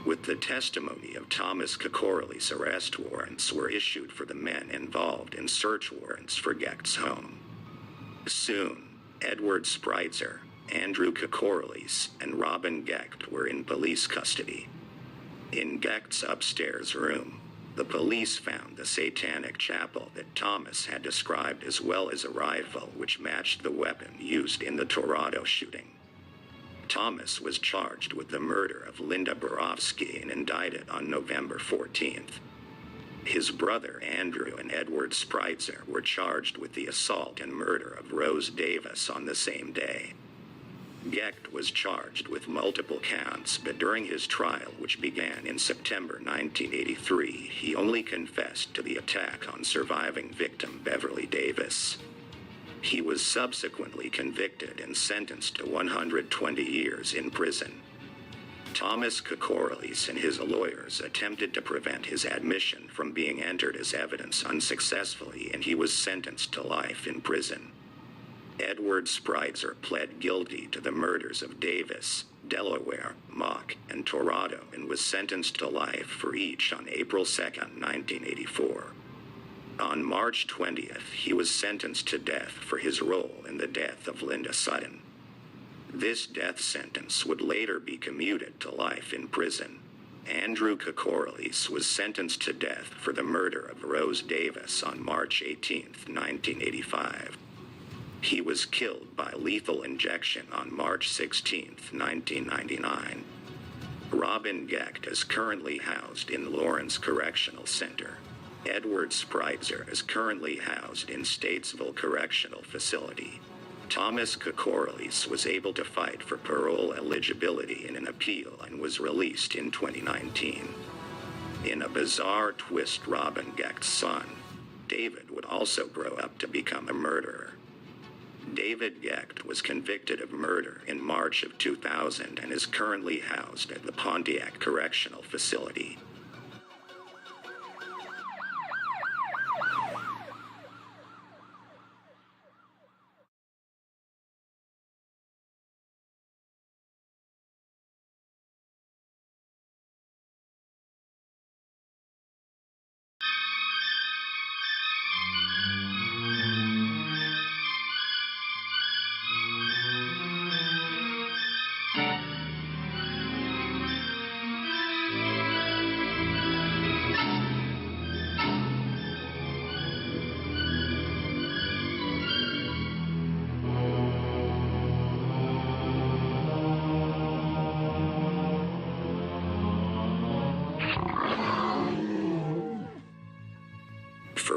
With the testimony of Thomas Kokorlis, arrest warrants were issued for the men involved in search warrants for Gecht's home. Soon, Edward Spreitzer, Andrew Kokorlis, and Robin Gecht were in police custody. In Gecht's upstairs room, the police found the satanic chapel that Thomas had described, as well as a rifle which matched the weapon used in the Toronto shooting. Thomas was charged with the murder of Linda Borofsky and indicted on November 14th. His brother Andrew and Edward Spreitzer were charged with the assault and murder of Rose Davis on the same day. Gecht was charged with multiple counts, but during his trial, which began in September 1983, he only confessed to the attack on surviving victim Beverly Davis. He was subsequently convicted and sentenced to 120 years in prison. Thomas Kokorlis and his lawyers attempted to prevent his admission from being entered as evidence unsuccessfully, and he was sentenced to life in prison. Edward Spreitzer pled guilty to the murders of Davis, Delaware, Mock, and Toronto, and was sentenced to life for each on April 2, 1984. On March 20th, he was sentenced to death for his role in the death of Linda Sutton. This death sentence would later be commuted to life in prison. Andrew Kokorlis was sentenced to death for the murder of Rose Davis on March 18, 1985. He was killed by lethal injection on March 16, 1999. Robin Gecht is currently housed in Lawrence Correctional Center. Edward Spreitzer is currently housed in Statesville Correctional Facility. Thomas Kokorlis was able to fight for parole eligibility in an appeal and was released in 2019. In a bizarre twist, Robin Gecht's son, David, would also grow up to become a murderer. David Gecht was convicted of murder in March of 2000 and is currently housed at the Pontiac Correctional Facility.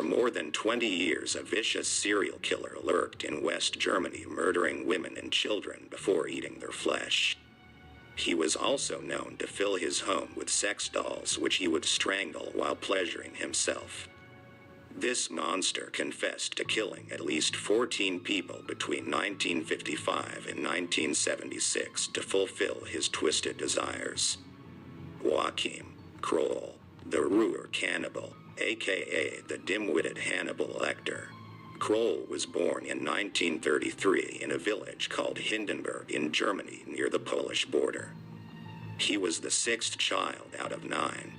more than 20 years, a vicious serial killer lurked in West Germany, murdering women and children before eating their flesh. He was also known to fill his home with sex dolls which he would strangle while pleasuring himself. This monster confessed to killing at least 14 people between 1955 and 1976 to fulfill his twisted desires. Joachim Kroll, the Ruhr Cannibal, aka the dim-witted Hannibal Lecter. Kroll was born in 1933 in a village called Hindenburg in Germany near the Polish border. He was the sixth child out of 9.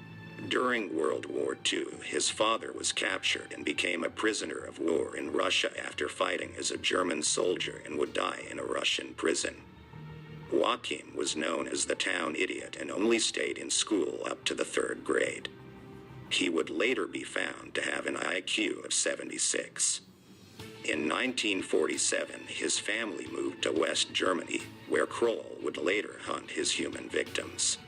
During World War II, his father was captured and became a prisoner of war in Russia after fighting as a German soldier and would die in a Russian prison. Joachim was known as the town idiot and only stayed in school up to the 3rd grade. He would later be found to have an IQ of 76. In 1947, his family moved to West Germany, where Kroll would later hunt his human victims.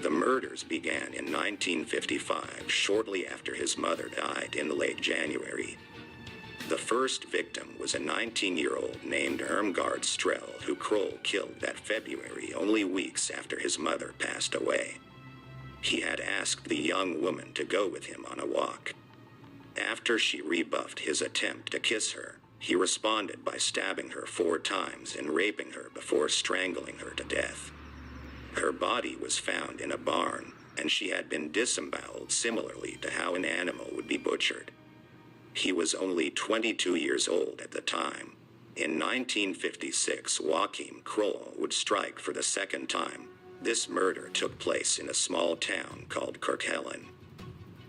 The murders began in 1955, shortly after his mother died in late January. The first victim was a 19-year-old named Irmgard Strell, who Kroll killed that February, only weeks after his mother passed away. He had asked the young woman to go with him on a walk. After she rebuffed his attempt to kiss her, he responded by stabbing her 4 times and raping her before strangling her to death. Her body was found in a barn, and she had been disemboweled similarly to how an animal would be butchered. He was only 22 years old at the time. In 1956, Joachim Kroll would strike for the second time. This murder took place in a small town called Kirkellen.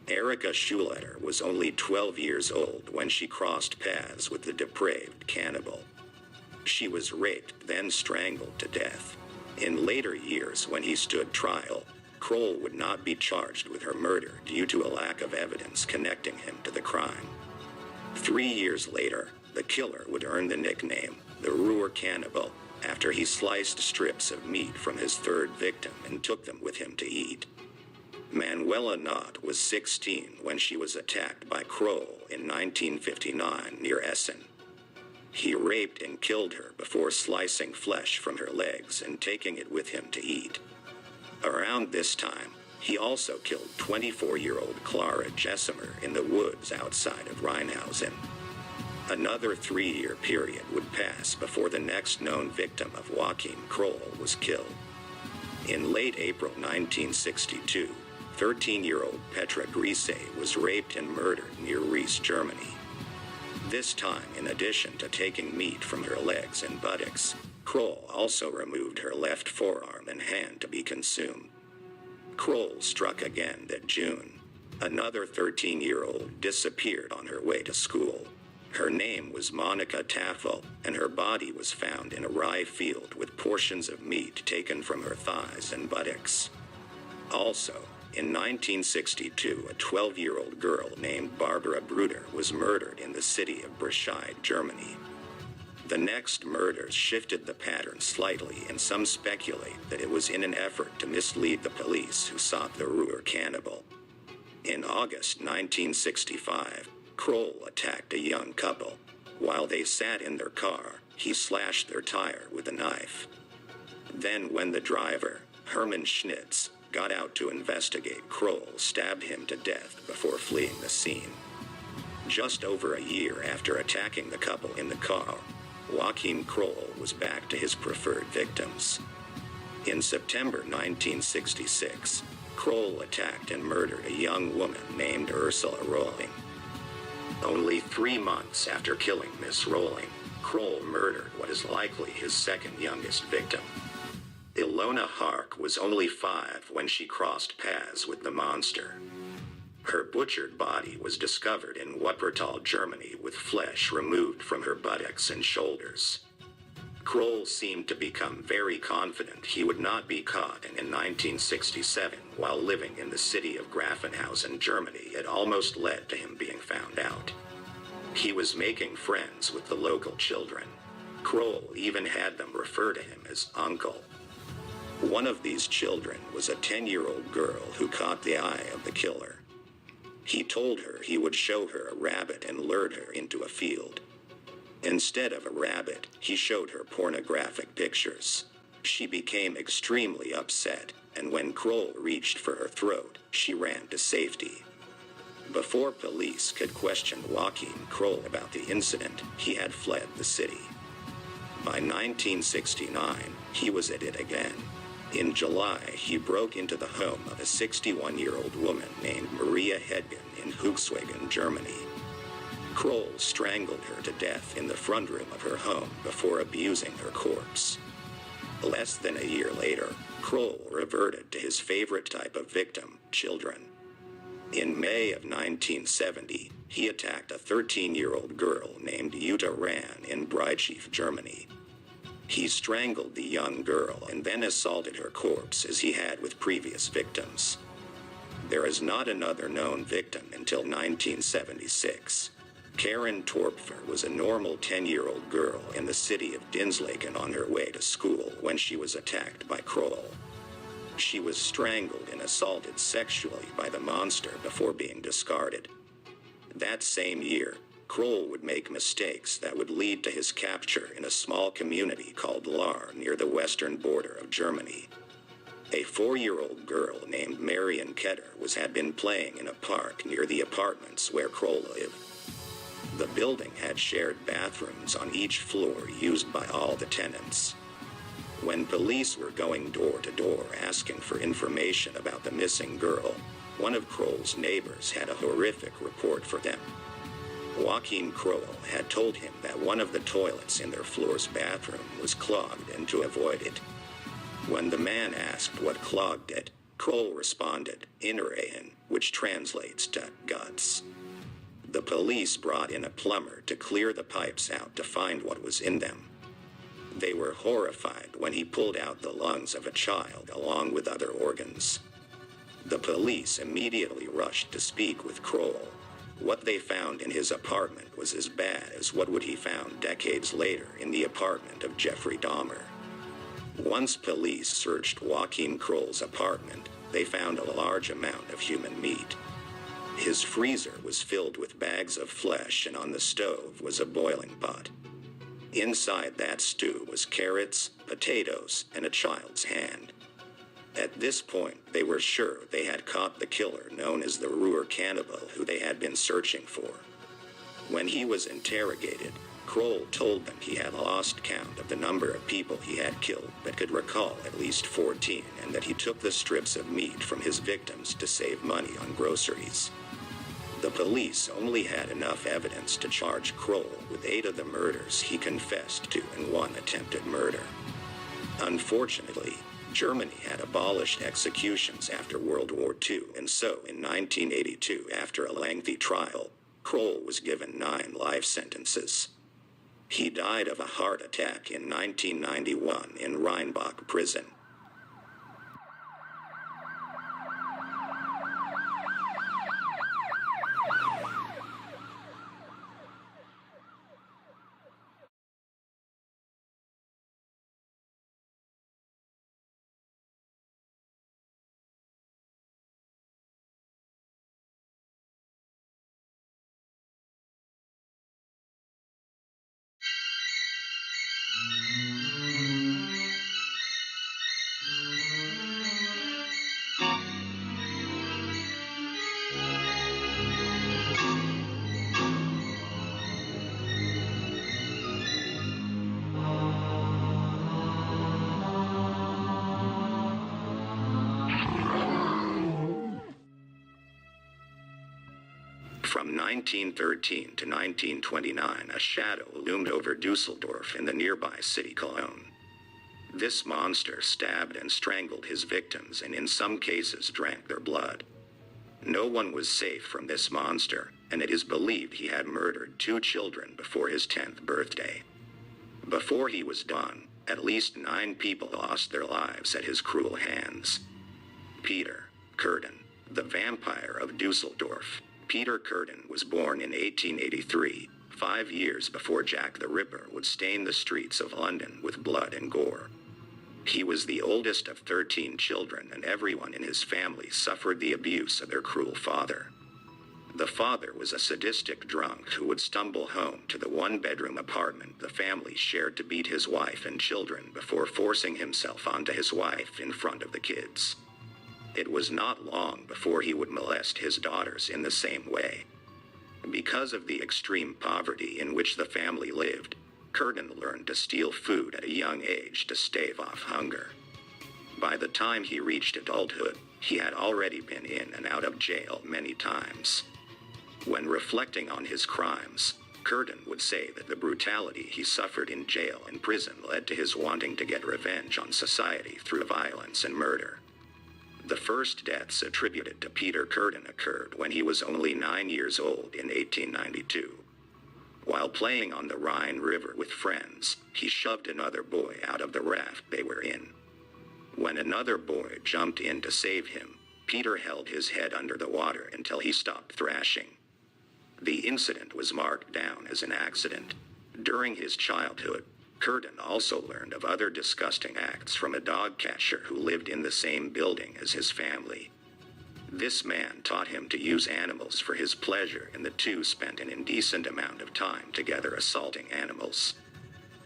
Erika Schuletter was only 12 years old when she crossed paths with the depraved cannibal. She was raped, then strangled to death. In later years, when he stood trial, Kroll would not be charged with her murder due to a lack of evidence connecting him to the crime. 3 years later, the killer would earn the nickname, the Ruhr Cannibal, after he sliced strips of meat from his 3rd victim and took them with him to eat. Manuela Knott was 16 when she was attacked by Kroll in 1959 near Essen. He raped and killed her before slicing flesh from her legs and taking it with him to eat. Around this time, he also killed 24-year-old Clara Jessimer in the woods outside of Rheinhausen. Another 3-year period would pass before the next known victim of Joachim Kroll was killed. In late April 1962, 13-year-old Petra Grise was raped and murdered near Rees, Germany. This time, in addition to taking meat from her legs and buttocks, Kroll also removed her left forearm and hand to be consumed. Kroll struck again that June. Another 13-year-old disappeared on her way to school. Her name was Monica Taffel, and her body was found in a rye field with portions of meat taken from her thighs and buttocks. Also, in 1962, a 12-year-old girl named Barbara Bruder was murdered in the city of Brescheid, Germany. The next murders shifted the pattern slightly, and some speculate that it was in an effort to mislead the police who sought the Ruhr Cannibal. In August 1965, Kroll attacked a young couple. While they sat in their car, he slashed their tire with a knife. Then when the driver, Hermann Schnitz, got out to investigate, Kroll stabbed him to death before fleeing the scene. Just over a year after attacking the couple in the car, Joachim Kroll was back to his preferred victims. In September 1966, Kroll attacked and murdered a young woman named Ursula Rolling. Only 3 months after killing Miss Rolling, Kroll murdered what is likely his second youngest victim. Ilona Hark was only 5 when she crossed paths with the monster. Her butchered body was discovered in Wuppertal, Germany, with flesh removed from her buttocks and shoulders. Kroll seemed to become very confident he would not be caught, and in 1967, while living in the city of Grafenhausen, Germany, it almost led to him being found out. He was making friends with the local children. Kroll even had them refer to him as Uncle. One of these children was a 10-year-old girl who caught the eye of the killer. He told her he would show her a rabbit and lured her into a field. Instead of a rabbit, he showed her pornographic pictures. She became extremely upset, and when Kroll reached for her throat, she ran to safety. Before police could question Joachim Kroll about the incident, he had fled the city. By 1969, he was at it again. In July, he broke into the home of a 61-year-old woman named Maria Hedgen in Heuschwingen, Germany. Kroll strangled her to death in the front room of her home before abusing her corpse. Less than a year later, Kroll reverted to his favorite type of victim, children. In May of 1970, he attacked a 13-year-old girl named Jutta Rahn in Breitschief, Germany. He strangled the young girl and then assaulted her corpse as he had with previous victims. There is not another known victim until 1976. Karen Torpfer was a normal 10-year-old girl in the city of Dinslaken on her way to school when she was attacked by Kroll. She was strangled and assaulted sexually by the monster before being discarded. That same year, Kroll would make mistakes that would lead to his capture in a small community called Lahr near the western border of Germany. A 4-year-old girl named Marion Ketter had been playing in a park near the apartments where Kroll lived. The building had shared bathrooms on each floor used by all the tenants. When police were going door to door asking for information about the missing girl, one of Kroll's neighbors had a horrific report for them. Joachim Kroll had told him that one of the toilets in their floor's bathroom was clogged, and to avoid it. When the man asked what clogged it, Kroll responded, "Inneren," which translates to guts. The police brought in a plumber to clear the pipes out to find what was in them. They were horrified when he pulled out the lungs of a child along with other organs. The police immediately rushed to speak with Kroll. What they found in his apartment was as bad as what would he found decades later in the apartment of Jeffrey Dahmer. Once police searched Joachim Kroll's apartment, they found a large amount of human meat. His freezer was filled with bags of flesh, and on the stove was a boiling pot. Inside that stew was carrots, potatoes, and a child's hand. At this point, they were sure they had caught the killer known as the Ruhr cannibal who they had been searching for. When he was interrogated, Kroll told them he had lost count of the number of people he had killed but could recall at least 14, and that he took the strips of meat from his victims to save money on groceries. The police only had enough evidence to charge Kroll with 8 of the murders he confessed to and 1 attempted murder. Unfortunately, Germany had abolished executions after World War II, and so in 1982, after a lengthy trial, Kroll was given 9 life sentences. He died of a heart attack in 1991 in Rheinbach prison. From 1913 to 1929, a shadow loomed over Dusseldorf and the nearby city Cologne. This monster stabbed and strangled his victims and in some cases drank their blood. No one was safe from this monster, and it is believed he had murdered 2 children before his 10th birthday. Before he was done, at least 9 people lost their lives at his cruel hands. Peter Kürten, the vampire of Dusseldorf. Peter Kürten was born in 1883, 5 years before Jack the Ripper would stain the streets of London with blood and gore. He was the oldest of 13 children, and everyone in his family suffered the abuse of their cruel father. The father was a sadistic drunk who would stumble home to the one-bedroom apartment the family shared to beat his wife and children before forcing himself onto his wife in front of the kids. It was not long before he would molest his daughters in the same way. Because of the extreme poverty in which the family lived, Curtin learned to steal food at a young age to stave off hunger. By the time he reached adulthood, he had already been in and out of jail many times. When reflecting on his crimes, Curtin would say that the brutality he suffered in jail and prison led to his wanting to get revenge on society through violence and murder. The first deaths attributed to Peter Curtin occurred when he was only 9 years old in 1892. While playing on the Rhine River with friends, he shoved another boy out of the raft they were in. When another boy jumped in to save him, Peter held his head under the water until he stopped thrashing. The incident was marked down as an accident. During his childhood, Curtin also learned of other disgusting acts from a dog catcher who lived in the same building as his family. This man taught him to use animals for his pleasure, and the two spent an indecent amount of time together assaulting animals.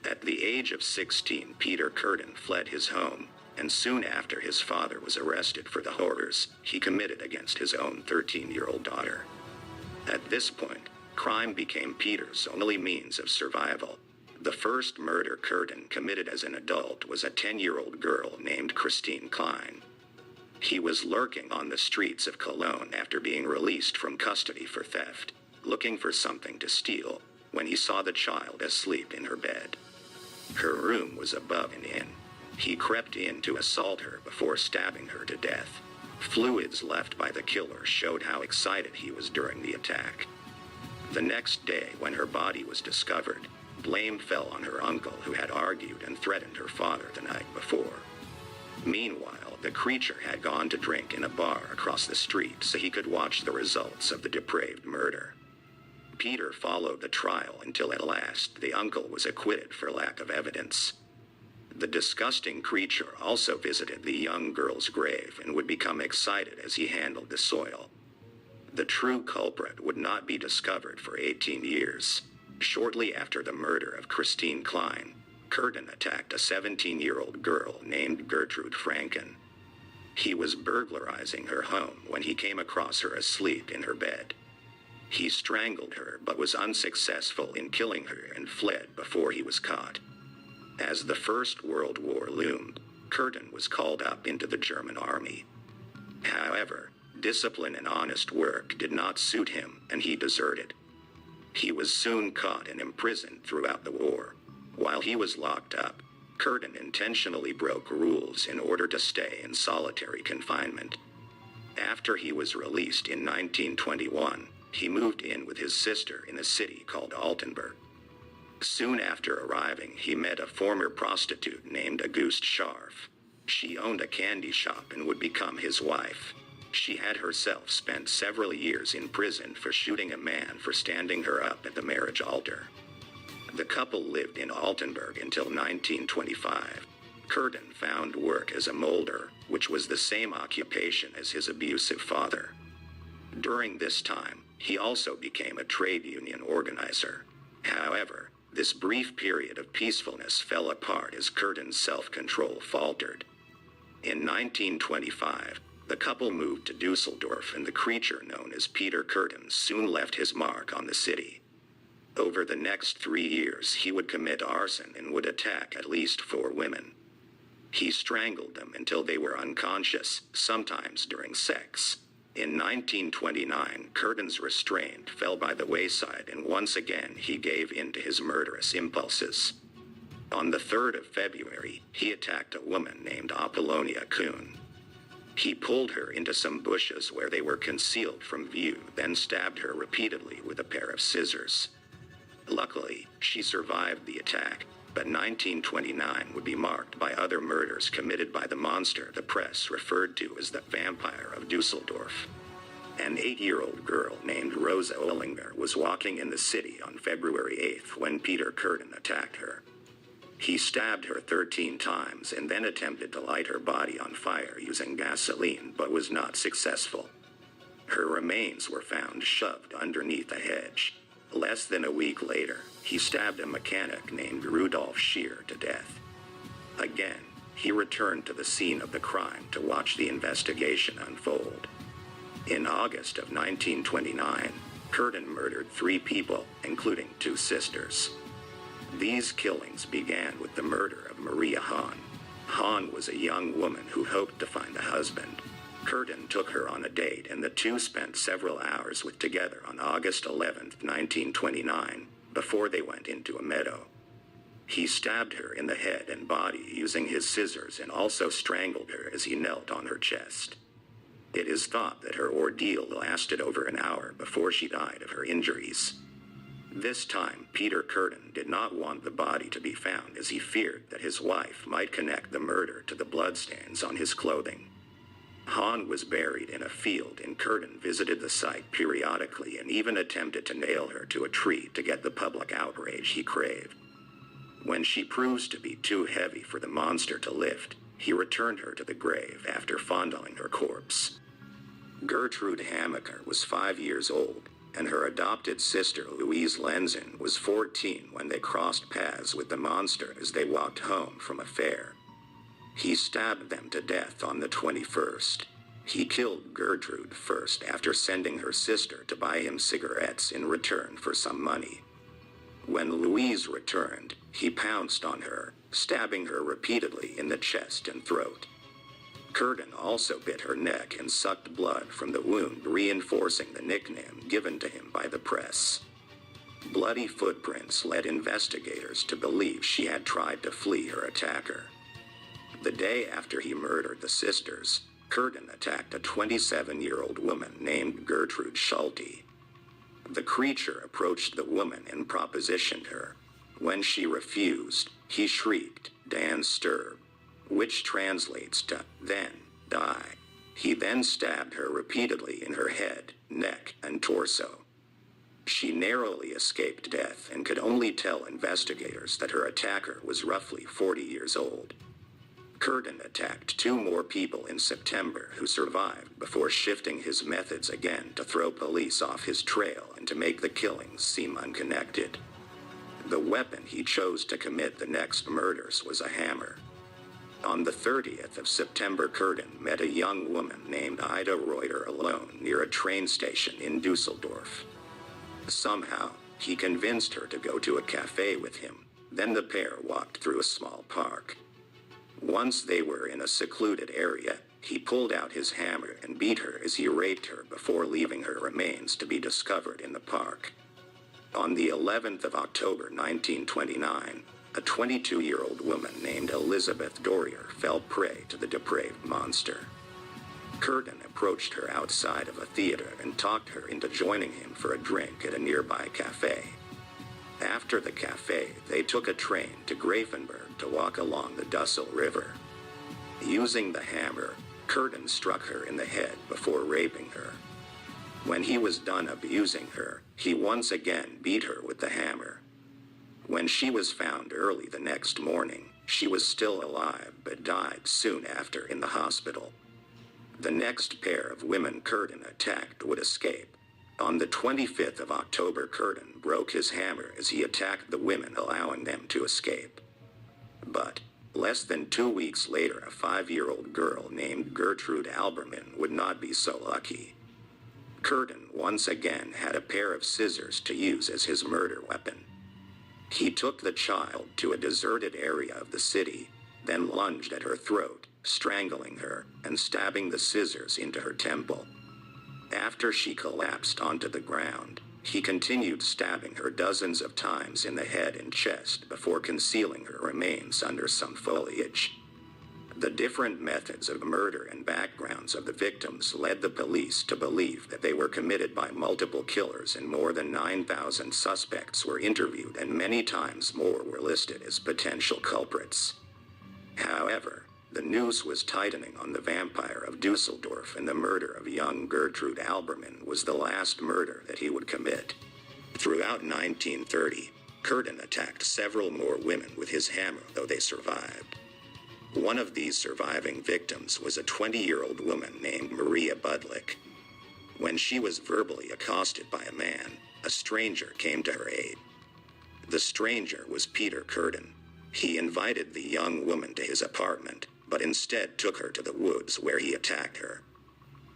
At the age of 16, Peter Curtin fled his home, and soon after his father was arrested for the horrors he committed against his own 13-year-old daughter. At this point, crime became Peter's only means of survival. The first murder Curtin committed as an adult was a 10-year-old girl named Christine Klein. He was lurking on the streets of Cologne after being released from custody for theft, looking for something to steal, when he saw the child asleep in her bed. Her room was above an inn. He crept in to assault her before stabbing her to death. Fluids left by the killer showed how excited he was during the attack. The next day, when her body was discovered, blame fell on her uncle, who had argued and threatened her father the night before. Meanwhile, the creature had gone to drink in a bar across the street so he could watch the results of the depraved murder. Peter followed the trial until at last the uncle was acquitted for lack of evidence. The disgusting creature also visited the young girl's grave and would become excited as he handled the soil. The true culprit would not be discovered for 18 years. Shortly after the murder of Christine Klein, Curtin attacked a 17-year-old girl named Gertrude Franken. He was burglarizing her home when he came across her asleep in her bed. He strangled her but was unsuccessful in killing her and fled before he was caught. As the First World War loomed, Curtin was called up into the German army. However, discipline and honest work did not suit him, and he deserted. He was soon caught and imprisoned throughout the war. While he was locked up, Curtin intentionally broke rules in order to stay in solitary confinement. After he was released in 1921, he moved in with his sister in a city called Altenburg. Soon after arriving, he met a former prostitute named Auguste Scharf. She owned a candy shop and would become his wife. She had herself spent several years in prison for shooting a man for standing her up at the marriage altar. The couple lived in Altenburg until 1925. Curtin found work as a molder, which was the same occupation as his abusive father. During this time, he also became a trade union organizer. However, this brief period of peacefulness fell apart as Curtin's self-control faltered. In 1925, the couple moved to Dusseldorf, and the creature known as Peter Curtin soon left his mark on the city. Over the next 3 years, he would commit arson and would attack at least 4 women. He strangled them until they were unconscious, sometimes during sex. In 1929, Curtin's restraint fell by the wayside, and once again he gave in to his murderous impulses. On the 3rd of February, he attacked a woman named Apollonia Kuhn. He pulled her into some bushes where they were concealed from view, then stabbed her repeatedly with a pair of scissors. Luckily, she survived the attack, but 1929 would be marked by other murders committed by the monster the press referred to as the Vampire of Dusseldorf. An 8-year-old girl named Rosa Ollinger was walking in the city on February 8th when Peter Curtin attacked her. He stabbed her 13 times and then attempted to light her body on fire using gasoline, but was not successful. Her remains were found shoved underneath a hedge. Less than a week later, he stabbed a mechanic named Rudolf Scheer to death. Again, he returned to the scene of the crime to watch the investigation unfold. In August of 1929, Curtin murdered 3 people, including 2 sisters. These killings began with the murder of Maria Hahn. Hahn was a young woman who hoped to find a husband. Curtin took her on a date and the two spent several hours together on August 11, 1929, before they went into a meadow. He stabbed her in the head and body using his scissors and also strangled her as he knelt on her chest. It is thought that her ordeal lasted over an hour before she died of her injuries. This time, Peter Curtin did not want the body to be found as he feared that his wife might connect the murder to the bloodstains on his clothing. Hahn was buried in a field and Curtin visited the site periodically and even attempted to nail her to a tree to get the public outrage he craved. When she proves to be too heavy for the monster to lift, he returned her to the grave after fondling her corpse. Gertrude Hamaker was 5 years old, and her adopted sister Louise Lenzen was 14 when they crossed paths with the monster as they walked home from a fair. He stabbed them to death on the 21st. He killed Gertrude first after sending her sister to buy him cigarettes in return for some money. When Louise returned, he pounced on her, stabbing her repeatedly in the chest and throat. Curtin also bit her neck and sucked blood from the wound, reinforcing the nickname given to him by the press. Bloody footprints led investigators to believe she had tried to flee her attacker. The day after he murdered the sisters, Curtin attacked a 27-year-old woman named Gertrude Schulte. The creature approached the woman and propositioned her. When she refused, he shrieked, "Dan Sturb," which translates to, "Then, die." He then stabbed her repeatedly in her head, neck, and torso. She narrowly escaped death and could only tell investigators that her attacker was roughly 40 years old. Curtin attacked 2 more people in September who survived before shifting his methods again to throw police off his trail and to make the killings seem unconnected. The weapon he chose to commit the next murders was a hammer. On the 30th of September, Curtin met a young woman named Ida Reuter alone near a train station in Dusseldorf. Somehow, he convinced her to go to a cafe with him. Then the pair walked through a small park. Once they were in a secluded area, he pulled out his hammer and beat her as he raped her before leaving her remains to be discovered in the park. On the 11th of October 1929, a 22-year-old woman named Elizabeth Dorier fell prey to the depraved monster. Curtin approached her outside of a theater and talked her into joining him for a drink at a nearby cafe. After the cafe, they took a train to Grafenberg to walk along the Dussel River. Using the hammer, Curtin struck her in the head before raping her. When he was done abusing her, he once again beat her with the hammer. When she was found early the next morning, she was still alive but died soon after in the hospital. The next pair of women Curtin attacked would escape. On the 25th of October, Curtin broke his hammer as he attacked the women, allowing them to escape. But, less than 2 weeks later, a 5-year-old girl named Gertrude Alberman would not be so lucky. Curtin once again had a pair of scissors to use as his murder weapon. He took the child to a deserted area of the city, then lunged at her throat, strangling her, and stabbing the scissors into her temple. After she collapsed onto the ground, he continued stabbing her dozens of times in the head and chest before concealing her remains under some foliage. The different methods of murder and backgrounds of the victims led the police to believe that they were committed by multiple killers, and more than 9,000 suspects were interviewed and many times more were listed as potential culprits. However, the noose was tightening on the vampire of Dusseldorf, and the murder of young Gertrude Alberman was the last murder that he would commit. Throughout 1930, Curtin attacked several more women with his hammer, though they survived. One of these surviving victims was a 20-year-old woman named Maria Budlick. When she was verbally accosted by a man, a stranger came to her aid. The stranger was Peter Curtin. He invited the young woman to his apartment, but instead took her to the woods where he attacked her.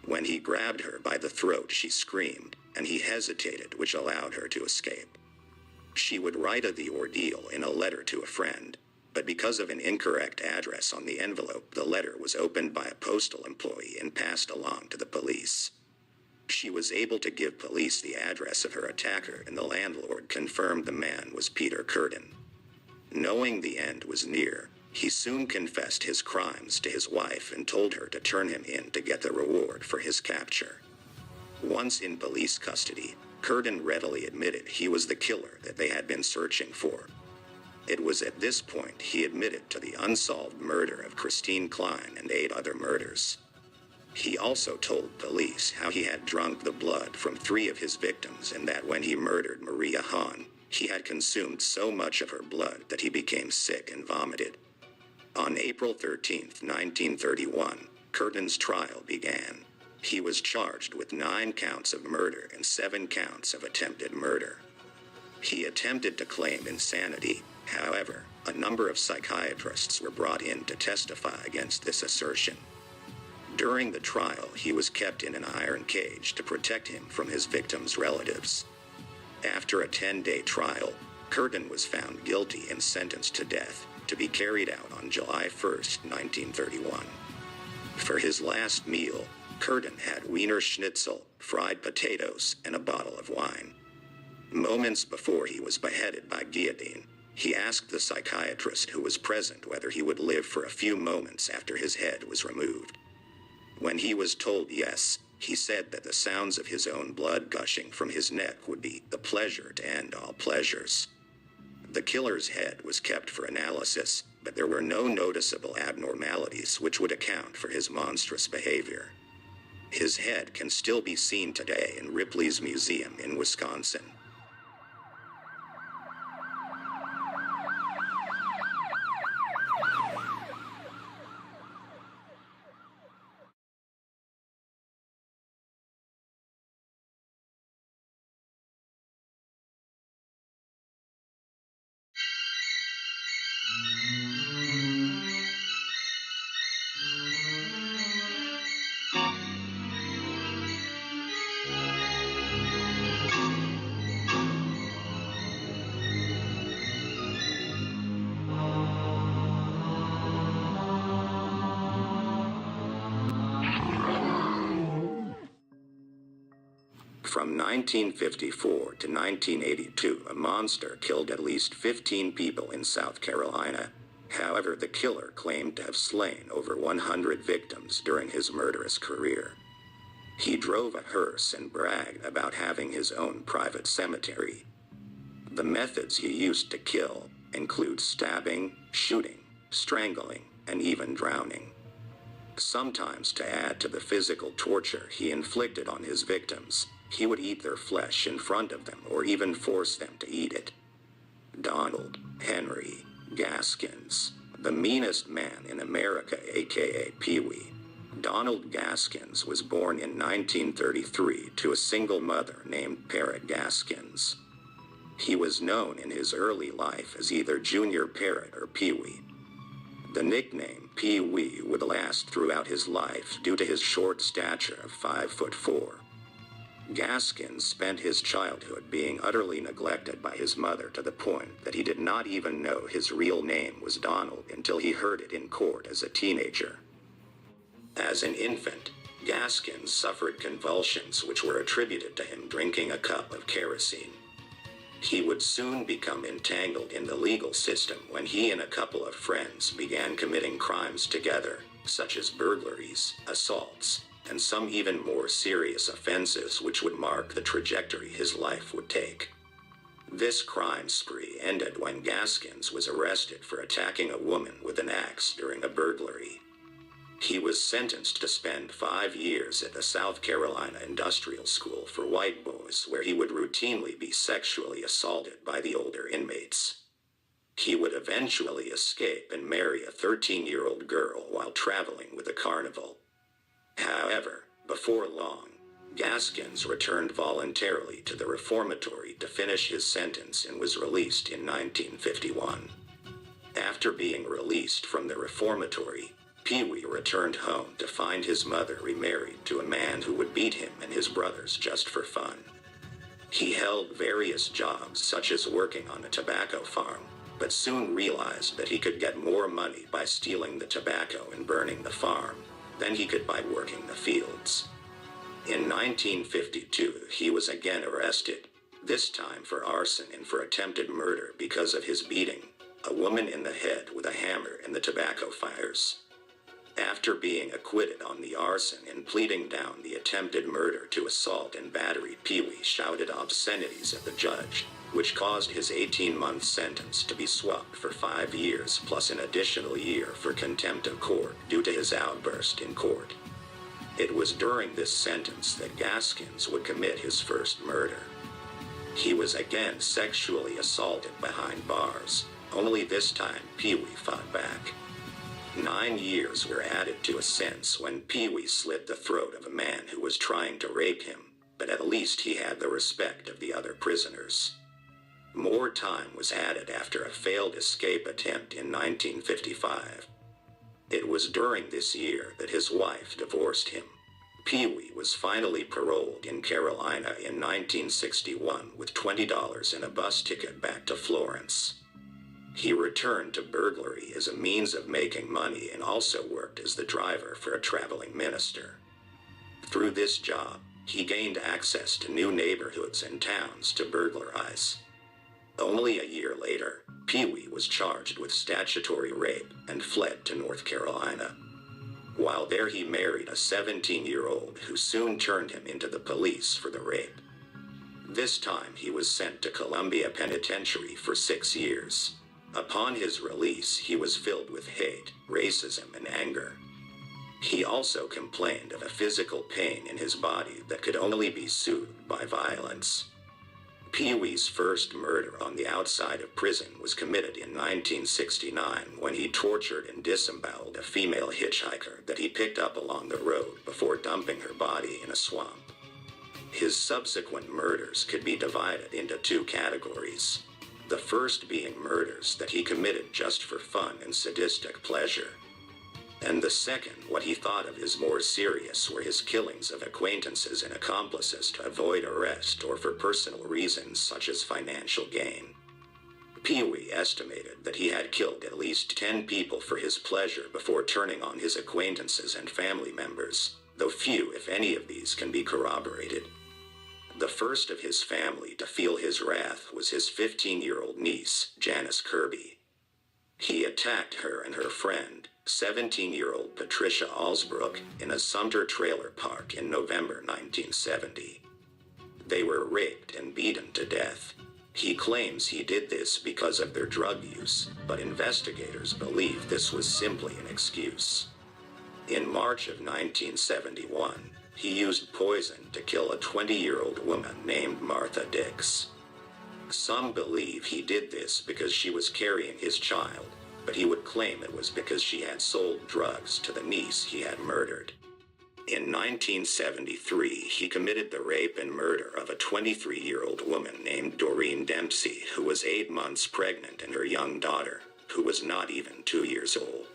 When he grabbed her by the throat, she screamed, and he hesitated, which allowed her to escape. She would write of the ordeal in a letter to a friend, but because of an incorrect address on the envelope, the letter was opened by a postal employee and passed along to the police. She was able to give police the address of her attacker, and the landlord confirmed the man was Peter Curtin. Knowing the end was near, he soon confessed his crimes to his wife and told her to turn him in to get the reward for his capture. Once in police custody, Curtin readily admitted he was the killer that they had been searching for. It was at this point he admitted to the unsolved murder of Christine Klein and 8 other murders. He also told police how he had drunk the blood from 3 of his victims, and that when he murdered Maria Hahn, he had consumed so much of her blood that he became sick and vomited. On April 13, 1931, Curtin's trial began. He was charged with 9 counts of murder and 7 counts of attempted murder. He attempted to claim insanity. However, a number of psychiatrists were brought in to testify against this assertion. During the trial, he was kept in an iron cage to protect him from his victims' relatives. After a 10-day trial, Curtin was found guilty and sentenced to death, to be carried out on July 1, 1931. For his last meal, Curtin had Wiener Schnitzel, fried potatoes, and a bottle of wine. Moments before he was beheaded by guillotine, he asked the psychiatrist who was present whether he would live for a few moments after his head was removed. When he was told yes, he said that the sounds of his own blood gushing from his neck would be the pleasure to end all pleasures. The killer's head was kept for analysis, but there were no noticeable abnormalities which would account for his monstrous behavior. His head can still be seen today in Ripley's Museum in Wisconsin. From 1954 to 1982, a monster killed at least 15 people in South Carolina. However, the killer claimed to have slain over 100 victims during his murderous career. He drove a hearse and bragged about having his own private cemetery. The methods he used to kill include stabbing, shooting, strangling, and even drowning. Sometimes, to add to the physical torture he inflicted on his victims, he would eat their flesh in front of them or even force them to eat it. Donald Henry Gaskins, the meanest man in America, aka Pee-wee. Donald Gaskins was born in 1933 to a single mother named Parrot Gaskins. He was known in his early life as either Junior Parrot or Pee-wee. The nickname Pee-wee would last throughout his life due to his short stature of 5'4". Gaskins spent his childhood being utterly neglected by his mother to the point that he did not even know his real name was Donald until he heard it in court as a teenager. As an infant, Gaskins suffered convulsions which were attributed to him drinking a cup of kerosene. He would soon become entangled in the legal system when he and a couple of friends began committing crimes together, such as burglaries, assaults, and some even more serious offenses which would mark the trajectory his life would take. This crime spree ended when Gaskins was arrested for attacking a woman with an axe during a burglary. He was sentenced to spend 5 years at the South Carolina Industrial School for White Boys, where he would routinely be sexually assaulted by the older inmates. He would eventually escape and marry a 13-year-old girl while traveling with a carnival. However, before long, Gaskins returned voluntarily to the reformatory to finish his sentence and was released in 1951. After being released from the reformatory, Pee-wee returned home to find his mother remarried to a man who would beat him and his brothers just for fun. He held various jobs such as working on a tobacco farm, but soon realized that he could get more money by stealing the tobacco and burning the farm than he could by working the fields. In 1952, he was again arrested, this time for arson and for attempted murder because of his beating a woman in the head with a hammer in the tobacco fires. After being acquitted on the arson and pleading down the attempted murder to assault and battery, Pee-wee shouted obscenities at the judge, which caused his 18-month sentence to be swapped for 5 years plus an additional year for contempt of court due to his outburst in court. It was during this sentence that Gaskins would commit his first murder. He was again sexually assaulted behind bars, only this time Pee-wee fought back. 9 years were added to a sentence when Pee-wee slit the throat of a man who was trying to rape him, but at least he had the respect of the other prisoners. More time was added after a failed escape attempt in 1955. It was during this year that his wife divorced him. Pee-wee was finally paroled in Carolina in 1961 with $20 and a bus ticket back to Florence. He returned to burglary as a means of making money and also worked as the driver for a traveling minister. Through this job, he gained access to new neighborhoods and towns to burglarize. Only a year later, Pee-wee was charged with statutory rape and fled to North Carolina. While there, he married a 17-year-old who soon turned him into the police for the rape. This time he was sent to Columbia Penitentiary for 6 years. Upon his release, he was filled with hate, racism, and anger. He also complained of a physical pain in his body that could only be soothed by violence. Pee-wee's first murder on the outside of prison was committed in 1969 when he tortured and disemboweled a female hitchhiker that he picked up along the road before dumping her body in a swamp. His subsequent murders could be divided into 2 categories. The first being murders that he committed just for fun and sadistic pleasure. And the second, what he thought of as more serious, were his killings of acquaintances and accomplices to avoid arrest or for personal reasons such as financial gain. Pee-wee estimated that he had killed at least 10 people for his pleasure before turning on his acquaintances and family members, though few, if any, of these can be corroborated. The first of his family to feel his wrath was his 15-year-old niece, Janice Kirby. He attacked her and her friend, 17-year-old Patricia Alsbrook, in a Sumter trailer park in November 1970. They were raped and beaten to death. He claims he did this because of their drug use, but investigators believe this was simply an excuse. In March of 1971, he used poison to kill a 20-year-old woman named Martha Dix. Some believe he did this because she was carrying his child, but he would claim it was because she had sold drugs to the niece he had murdered. In 1973, he committed the rape and murder of a 23-year-old woman named Doreen Dempsey, who was 8 months pregnant, and her young daughter, who was not even 2 years old.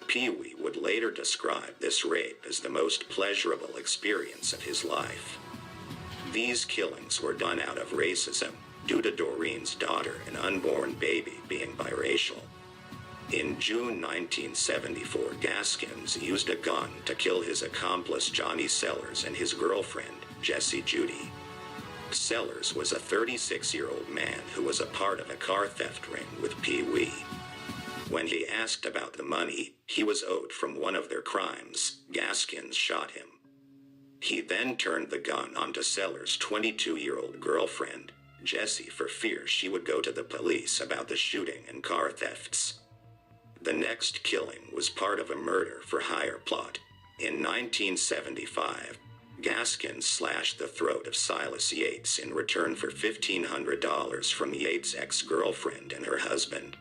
Pee-wee would later describe this rape as the most pleasurable experience of his life. These killings were done out of racism, due to Doreen's daughter and unborn baby being biracial. In June 1974, Gaskins used a gun to kill his accomplice Johnny Sellers and his girlfriend, Jessie Judy. Sellers was a 36-year-old man who was a part of a car theft ring with Pee-wee. When he asked about the money he was owed from one of their crimes, Gaskins shot him. He then turned the gun onto Sellers' 22-year-old girlfriend, Jessie, for fear she would go to the police about the shooting and car thefts. The next killing was part of a murder for hire plot. In 1975, Gaskins slashed the throat of Silas Yates in return for $1,500 from Yates' ex-girlfriend and her husband.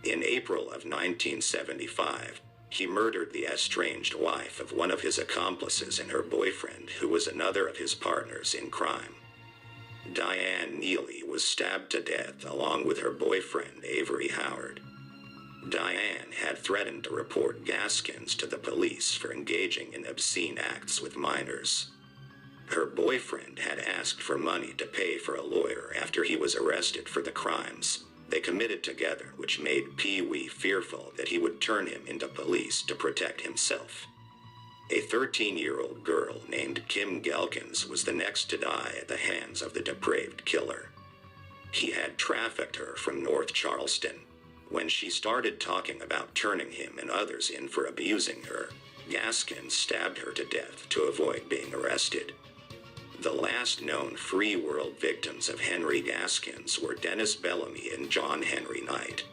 In April of 1975, He murdered the estranged wife of one of his accomplices and her boyfriend, who was another of his partners in crime. Diane Neely was stabbed to death along with her boyfriend Avery Howard. Diane had threatened to report Gaskins to the police for engaging in obscene acts with minors. Her boyfriend had asked for money to pay for a lawyer after he was arrested for the crimes they committed together, which made Pee Wee fearful that he would turn him into police to protect himself. A 13-year-old girl named Kim Gelkins was the next to die at the hands of the depraved killer. He had trafficked her from North Charleston. When she started talking about turning him and others in for abusing her, Gaskins stabbed her to death to avoid being arrested. The last known free world victims of Henry Gaskins were Dennis Bellamy and John Henry Knight.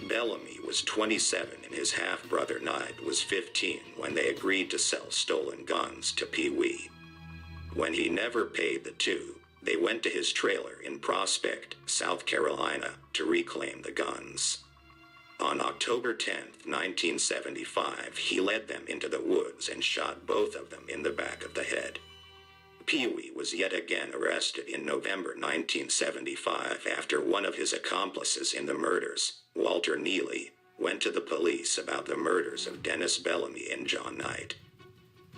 Bellamy was 27 and his half-brother Knight was 15 when they agreed to sell stolen guns to Pee Wee. When he never paid the two, they went to his trailer in Prospect, South Carolina, to reclaim the guns. On October 10, 1975, he led them into the woods and shot both of them in the back of the head. Pee Wee was yet again arrested in November 1975 after one of his accomplices in the murders, Walter Neely, went to the police about the murders of Dennis Bellamy and John Knight.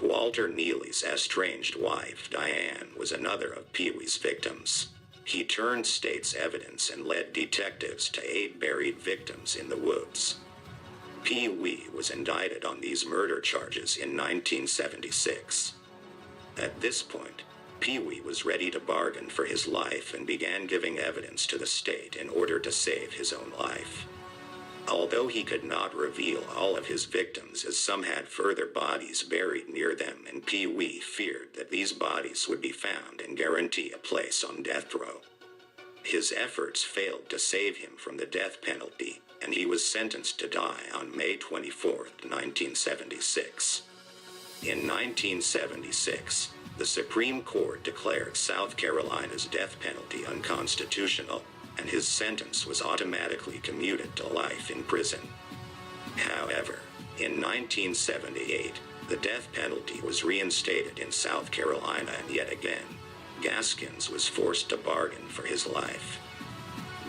Walter Neely's estranged wife, Diane, was another of Pee Wee's victims. He turned state's evidence and led detectives to 8 buried victims in the woods. Pee Wee was indicted on these murder charges in 1976. At this point, Pee Wee was ready to bargain for his life and began giving evidence to the state in order to save his own life. Although he could not reveal all of his victims, as some had further bodies buried near them, and Pee Wee feared that these bodies would be found and guarantee a place on death row. His efforts failed to save him from the death penalty, and he was sentenced to die on May 24, 1976. In 1976, the Supreme Court declared South Carolina's death penalty unconstitutional, and his sentence was automatically commuted to life in prison. However, in 1978, the death penalty was reinstated in South Carolina, and yet again, Gaskins was forced to bargain for his life.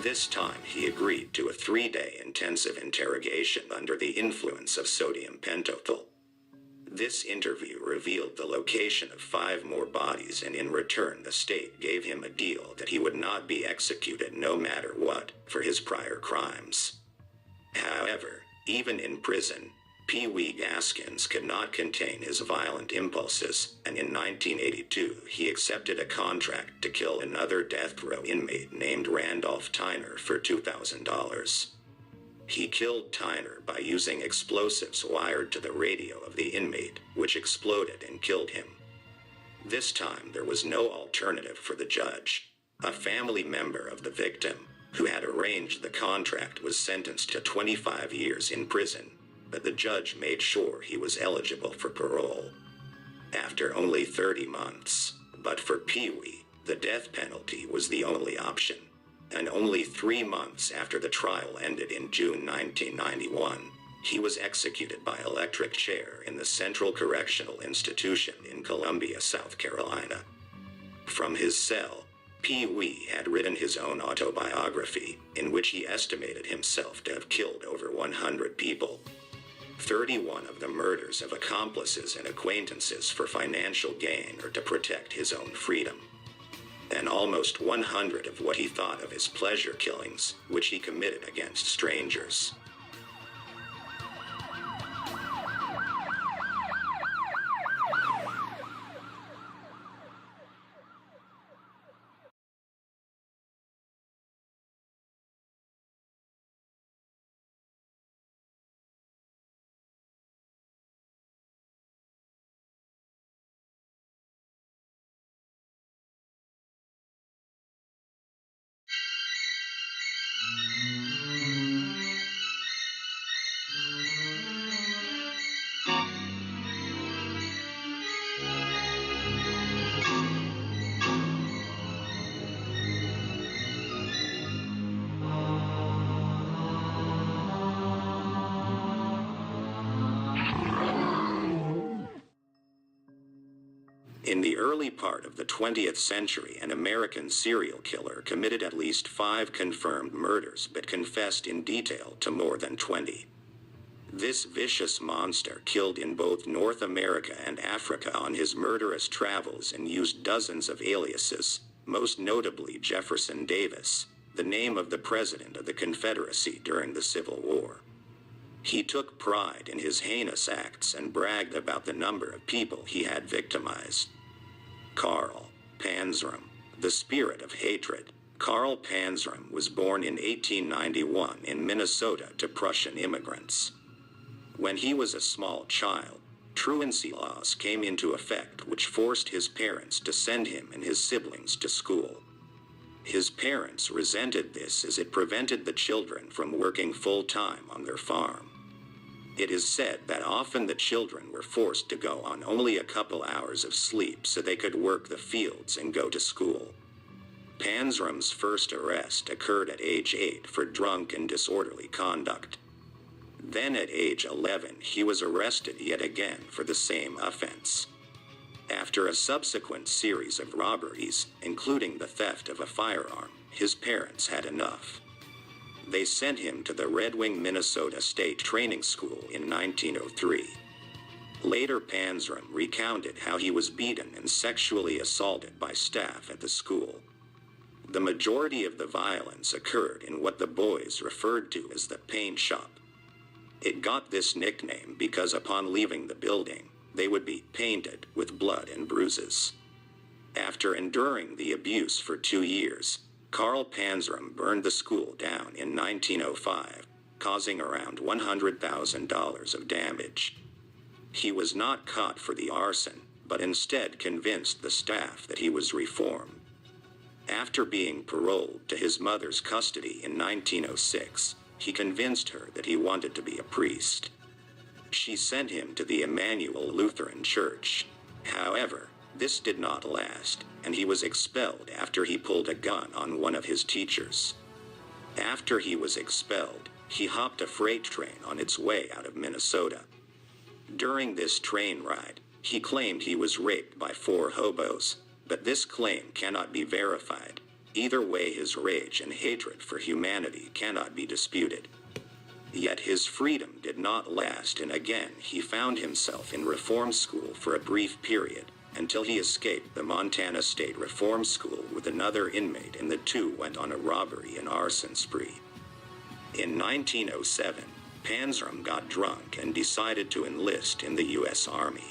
This time he agreed to a 3-day intensive interrogation under the influence of sodium pentothal. This interview revealed the location of 5 more bodies, and in return the state gave him a deal that he would not be executed no matter what for his prior crimes. However, even in prison, Pee Wee Gaskins could not contain his violent impulses, and in 1982 he accepted a contract to kill another death row inmate named Randolph Tyner for $2,000. He killed Tyner by using explosives wired to the radio of the inmate, which exploded and killed him. This time there was no alternative for the judge. A family member of the victim, who had arranged the contract, was sentenced to 25 years in prison, but the judge made sure he was eligible for parole after only 30 months. But for Pee Wee, the death penalty was the only option. And only 3 months after the trial ended in June 1991, he was executed by electric chair in the Central Correctional Institution in Columbia, South Carolina. From his cell, Pee Wee had written his own autobiography, in which he estimated himself to have killed over 100 people. 31 of the murders of accomplices and acquaintances for financial gain or to protect his own freedom. And almost 100 of what he thought of as pleasure killings, which he committed against strangers. the early part of the 20th century, an American serial killer committed at least 5 confirmed murders but confessed in detail to more than 20. This vicious monster killed in both North America and Africa on his murderous travels and used dozens of aliases, most notably Jefferson Davis, the name of the President of the Confederacy during the Civil War. He took pride in his heinous acts and bragged about the number of people he had victimized. Carl Panzram, the spirit of hatred. Carl Panzram was born in 1891 in Minnesota to Prussian immigrants. When he was a small child, truancy laws came into effect which forced his parents to send him and his siblings to school. His parents resented this as it prevented the children from working full-time on their farm. It is said that often the children were forced to go on only a couple hours of sleep so they could work the fields and go to school. Panzram's first arrest occurred at age 8 for drunk and disorderly conduct. Then at age 11 he was arrested yet again for the same offense. After a subsequent series of robberies, including the theft of a firearm, his parents had enough. They sent him to the Red Wing, Minnesota State Training School in 1903. Later, Panzram recounted how he was beaten and sexually assaulted by staff at the school. The majority of the violence occurred in what the boys referred to as the paint shop. It got this nickname because upon leaving the building, they would be painted with blood and bruises. After enduring the abuse for 2 years, Carl Panzram burned the school down in 1905, causing around $100,000 of damage. He was not caught for the arson, but instead convinced the staff that he was reformed. After being paroled to his mother's custody in 1906, he convinced her that he wanted to be a priest. She sent him to the Emmanuel Lutheran Church. However, this did not last, and he was expelled after he pulled a gun on one of his teachers. After he was expelled, he hopped a freight train on its way out of Minnesota. During this train ride, he claimed he was raped by 4 hobos, but this claim cannot be verified. Either way, his rage and hatred for humanity cannot be disputed. Yet his freedom did not last, and again he found himself in reform school for a brief period, until he escaped the Montana State Reform School with another inmate, and the two went on a robbery and arson spree. In 1907, Panzram got drunk and decided to enlist in the U.S. Army.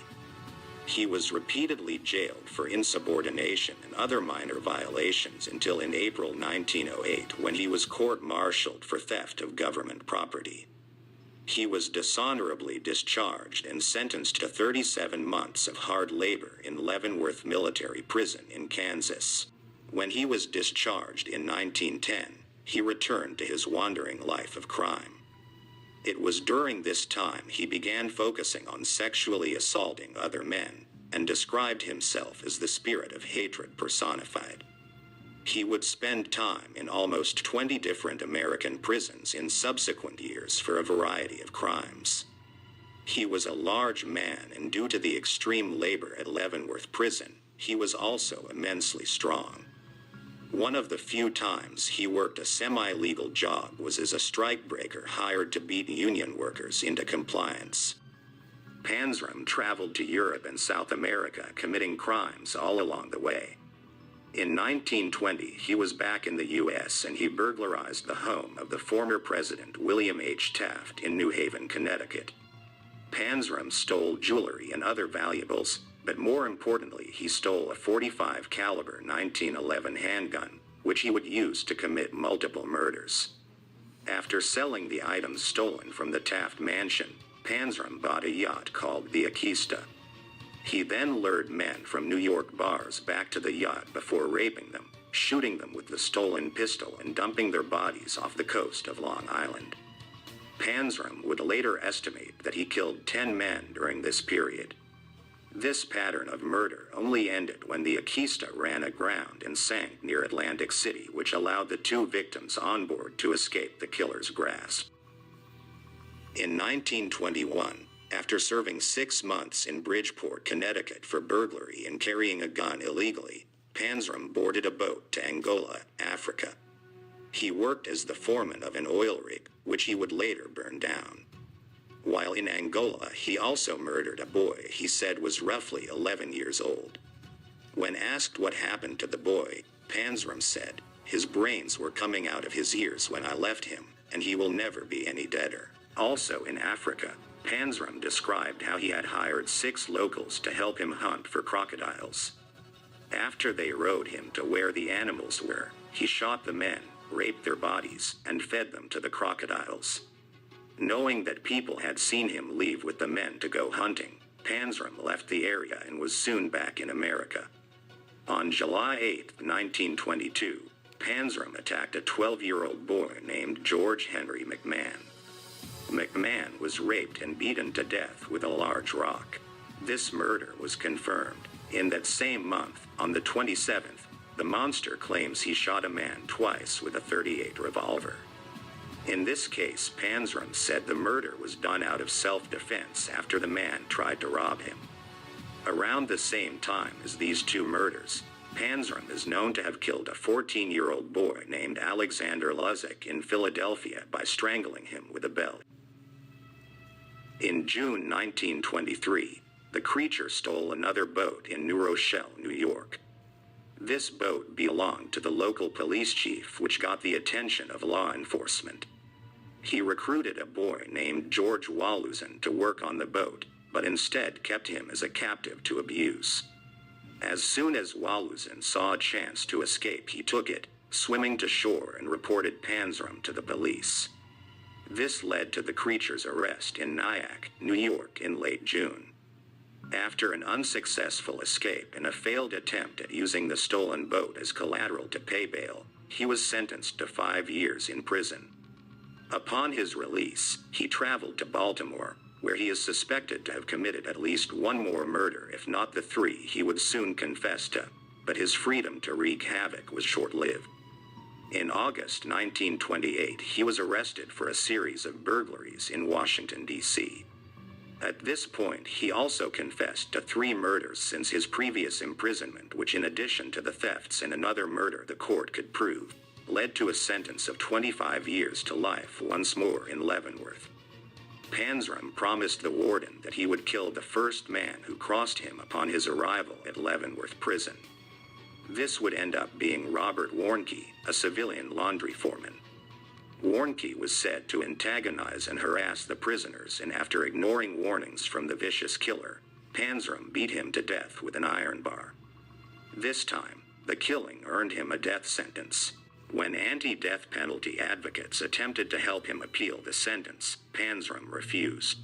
He was repeatedly jailed for insubordination and other minor violations until in April 1908, when he was court-martialed for theft of government property. He was dishonorably discharged and sentenced to 37 months of hard labor in Leavenworth Military Prison in Kansas. When he was discharged in 1910, he returned to his wandering life of crime. It was during this time he began focusing on sexually assaulting other men, and described himself as the spirit of hatred personified. He would spend time in almost 20 different American prisons in subsequent years for a variety of crimes. He was a large man, and due to the extreme labor at Leavenworth Prison, he was also immensely strong. One of the few times he worked a semi-legal job was as a strikebreaker hired to beat union workers into compliance. Panzram traveled to Europe and South America, committing crimes all along the way. In 1920, he was back in the U.S. and he burglarized the home of the former President William H. Taft in New Haven, Connecticut. Panzram stole jewelry and other valuables, but more importantly, he stole a .45 caliber 1911 handgun, which he would use to commit multiple murders. After selling the items stolen from the Taft mansion, Panzram bought a yacht called the Akista. He then lured men from New York bars back to the yacht before raping them, shooting them with the stolen pistol, and dumping their bodies off the coast of Long Island. Panzram would later estimate that he killed 10 men during this period. This pattern of murder only ended when the Akista ran aground and sank near Atlantic City, which allowed the 2 victims on board to escape the killer's grasp. In 1921, After serving 6 months in Bridgeport, Connecticut for burglary and carrying a gun illegally, Panzram boarded a boat to Angola, Africa. He worked as the foreman of an oil rig, which he would later burn down. While in Angola, he also murdered a boy he said was roughly 11 years old. When asked what happened to the boy, Panzram said, "His brains were coming out of his ears when I left him, and he will never be any deader." Also in Africa, Panzram described how he had hired 6 locals to help him hunt for crocodiles. After they rode him to where the animals were, he shot the men, raped their bodies, and fed them to the crocodiles. Knowing that people had seen him leave with the men to go hunting, Panzram left the area and was soon back in America. On July 8, 1922, Panzram attacked a 12-year-old boy named George Henry McMahon. McMahon was raped and beaten to death with a large rock. This murder was confirmed. In that same month, on the 27th, the monster claims he shot a man twice with a .38 revolver. In this case, Panzram said the murder was done out of self-defense after the man tried to rob him. Around the same time as these 2 murders, Panzram is known to have killed a 14-year-old boy named Alexander Luzik in Philadelphia by strangling him with a belt. In June 1923, the creature stole another boat in New Rochelle, New York. This boat belonged to the local police chief, which got the attention of law enforcement. He recruited a boy named George Walouzan to work on the boat, but instead kept him as a captive to abuse. As soon as Walouzan saw a chance to escape, he took it, swimming to shore, and reported Panzram to the police. This led to the creature's arrest in Nyack, New York in late June. After an unsuccessful escape and a failed attempt at using the stolen boat as collateral to pay bail, he was sentenced to 5 years in prison. Upon his release, he traveled to Baltimore, where he is suspected to have committed at least one more murder, if not the 3 he would soon confess to, but his freedom to wreak havoc was short-lived. In August 1928, he was arrested for a series of burglaries in Washington, D.C. At this point, he also confessed to 3 murders since his previous imprisonment, which, in addition to the thefts and another murder the court could prove, led to a sentence of 25 years to life once more in Leavenworth. Panzram promised the warden that he would kill the first man who crossed him upon his arrival at Leavenworth Prison. This would end up being Robert Warnke, a civilian laundry foreman. Warnke was said to antagonize and harass the prisoners, and after ignoring warnings from the vicious killer, Panzram beat him to death with an iron bar. This time, the killing earned him a death sentence. When anti-death penalty advocates attempted to help him appeal the sentence, Panzram refused.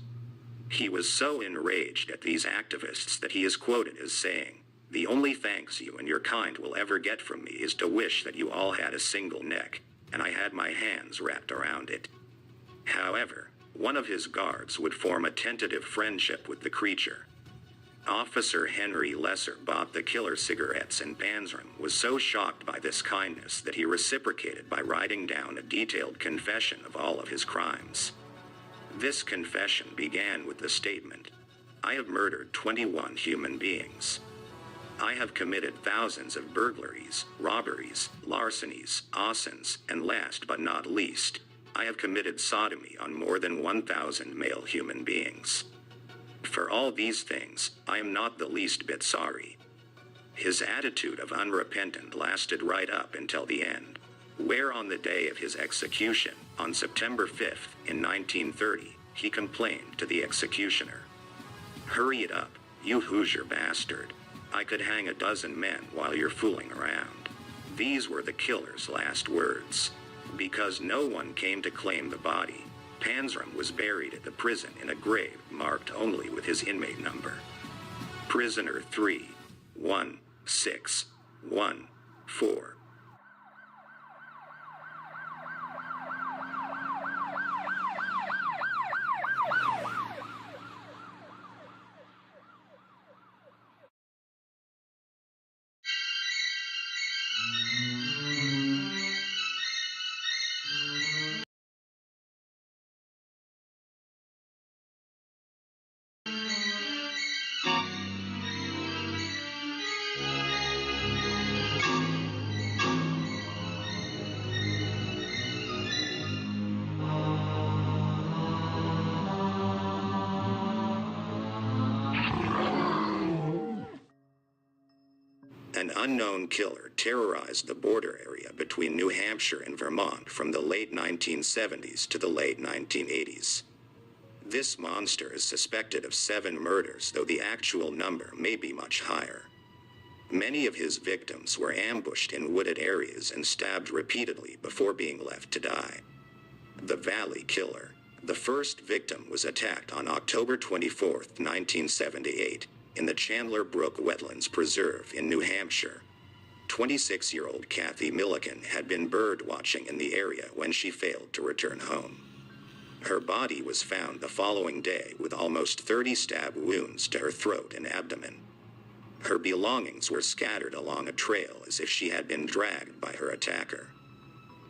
He was so enraged at these activists that he is quoted as saying, "The only thanks you and your kind will ever get from me is to wish that you all had a single neck, and I had my hands wrapped around it." However, one of his guards would form a tentative friendship with the creature. Officer Henry Lesser bought the killer cigarettes, and Panzram was so shocked by this kindness that he reciprocated by writing down a detailed confession of all of his crimes. This confession began with the statement, "I have murdered 21 human beings. I have committed thousands of burglaries, robberies, larcenies, arsons, and last but not least, I have committed sodomy on more than 1,000 male human beings. For all these things, I am not the least bit sorry." His attitude of unrepentant lasted right up until the end, where on the day of his execution, on September 5th, in 1930, he complained to the executioner, "Hurry it up, you Hoosier bastard. I could hang a dozen men while you're fooling around." These were the killer's last words. Because no one came to claim the body, Panzram was buried at the prison in a grave marked only with his inmate number. Prisoner 31614. unknown killer terrorized the border area between New Hampshire and Vermont from the late 1970s to the late 1980s. This monster is suspected of 7 murders, though the actual number may be much higher. Many of his victims were ambushed in wooded areas and stabbed repeatedly before being left to die. The Valley Killer. The first victim was attacked on October 24, 1978, in the Chandler Brook Wetlands Preserve in New Hampshire. 26-year-old Kathy Milliken had been bird watching in the area when she failed to return home. Her body was found the following day with almost 30 stab wounds to her throat and abdomen. Her belongings were scattered along a trail as if she had been dragged by her attacker.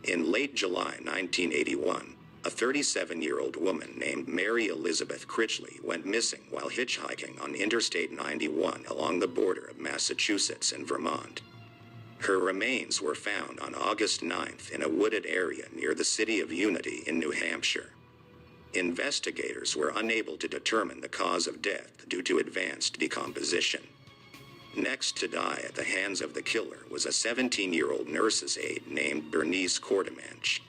In late July 1981, a 37-year-old woman named Mary Elizabeth Critchley went missing while hitchhiking on Interstate 91 along the border of Massachusetts and Vermont. Her remains were found on August 9th in a wooded area near the city of Unity in New Hampshire. Investigators were unable to determine the cause of death due to advanced decomposition. Next to die at the hands of the killer was a 17-year-old nurse's aide named Bernice Courtemanche.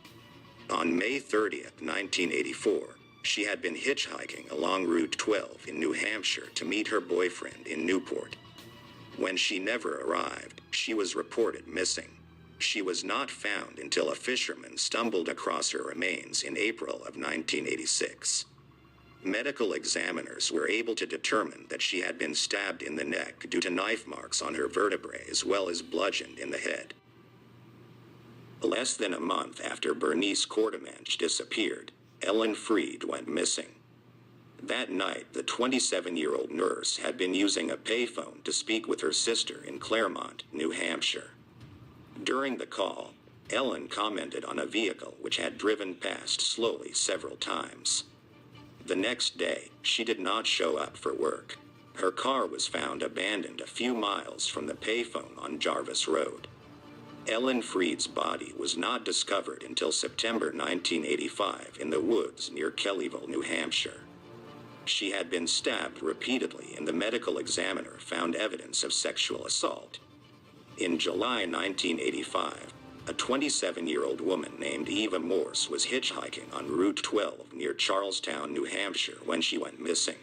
On May 30th, 1984, she had been hitchhiking along Route 12 in New Hampshire to meet her boyfriend in Newport. When she never arrived, she was reported missing. She was not found until a fisherman stumbled across her remains in April of 1986. Medical examiners were able to determine that she had been stabbed in the neck due to knife marks on her vertebrae as well as bludgeoned in the head. Less than a month after Bernice Courtemanche disappeared, Ellen Freed went missing. That night, the 27-year-old nurse had been using a payphone to speak with her sister in Claremont, New Hampshire. During the call, Ellen commented on a vehicle which had driven past slowly several times. The next day, she did not show up for work. Her car was found abandoned a few miles from the payphone on Jarvis Road. Ellen Freed's body was not discovered until September 1985 in the woods near Kellyville, New Hampshire. She had been stabbed repeatedly and the medical examiner found evidence of sexual assault. In July 1985, a 27-year-old woman named Eva Morse was hitchhiking on Route 12 near Charlestown, New Hampshire when she went missing.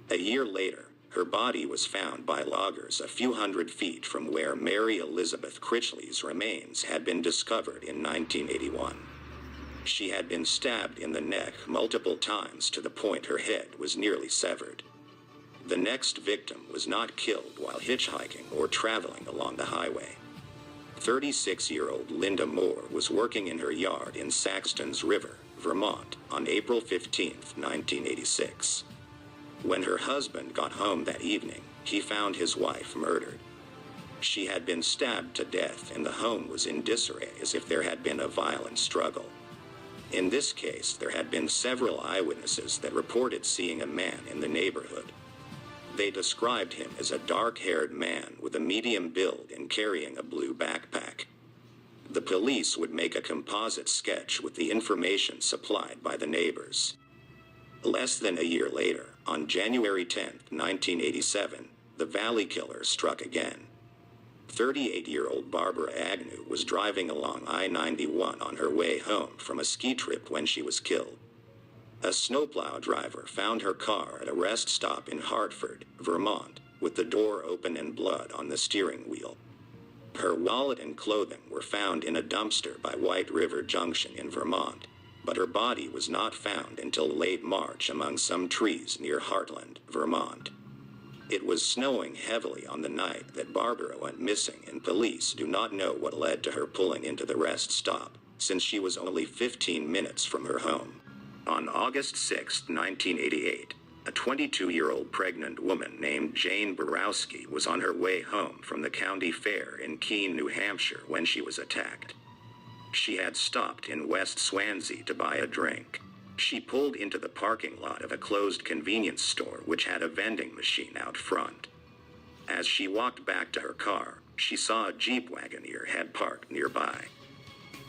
A year later, her body was found by loggers a few hundred feet from where Mary Elizabeth Critchley's remains had been discovered in 1981. She had been stabbed in the neck multiple times to the point her head was nearly severed. The next victim was not killed while hitchhiking or traveling along the highway. 36-year-old Linda Moore was working in her yard in Saxtons River, Vermont, on April 15, 1986. When her husband got home that evening, he found his wife murdered. She had been stabbed to death and the home was in disarray as if there had been a violent struggle. In this case, there had been several eyewitnesses that reported seeing a man in the neighborhood. They described him as a dark-haired man with a medium build and carrying a blue backpack. The police would make a composite sketch with the information supplied by the neighbors. Less than a year later, on January 10, 1987, the Valley Killer struck again. 38-year-old Barbara Agnew was driving along I-91 on her way home from a ski trip when she was killed. A snowplow driver found her car at a rest stop in Hartford, Vermont, with the door open and blood on the steering wheel. Her wallet and clothing were found in a dumpster by White River Junction in Vermont, but her body was not found until late March among some trees near Heartland, Vermont. It was snowing heavily on the night that Barbara went missing, and police do not know what led to her pulling into the rest stop, since she was only 15 minutes from her home. On August 6, 1988, a 22-year-old pregnant woman named Jane Borowski was on her way home from the county fair in Keene, New Hampshire when she was attacked. She had stopped in West Swansea to buy a drink. She pulled into the parking lot of a closed convenience store which had a vending machine out front. As she walked back to her car, she saw a Jeep Wagoneer had parked nearby.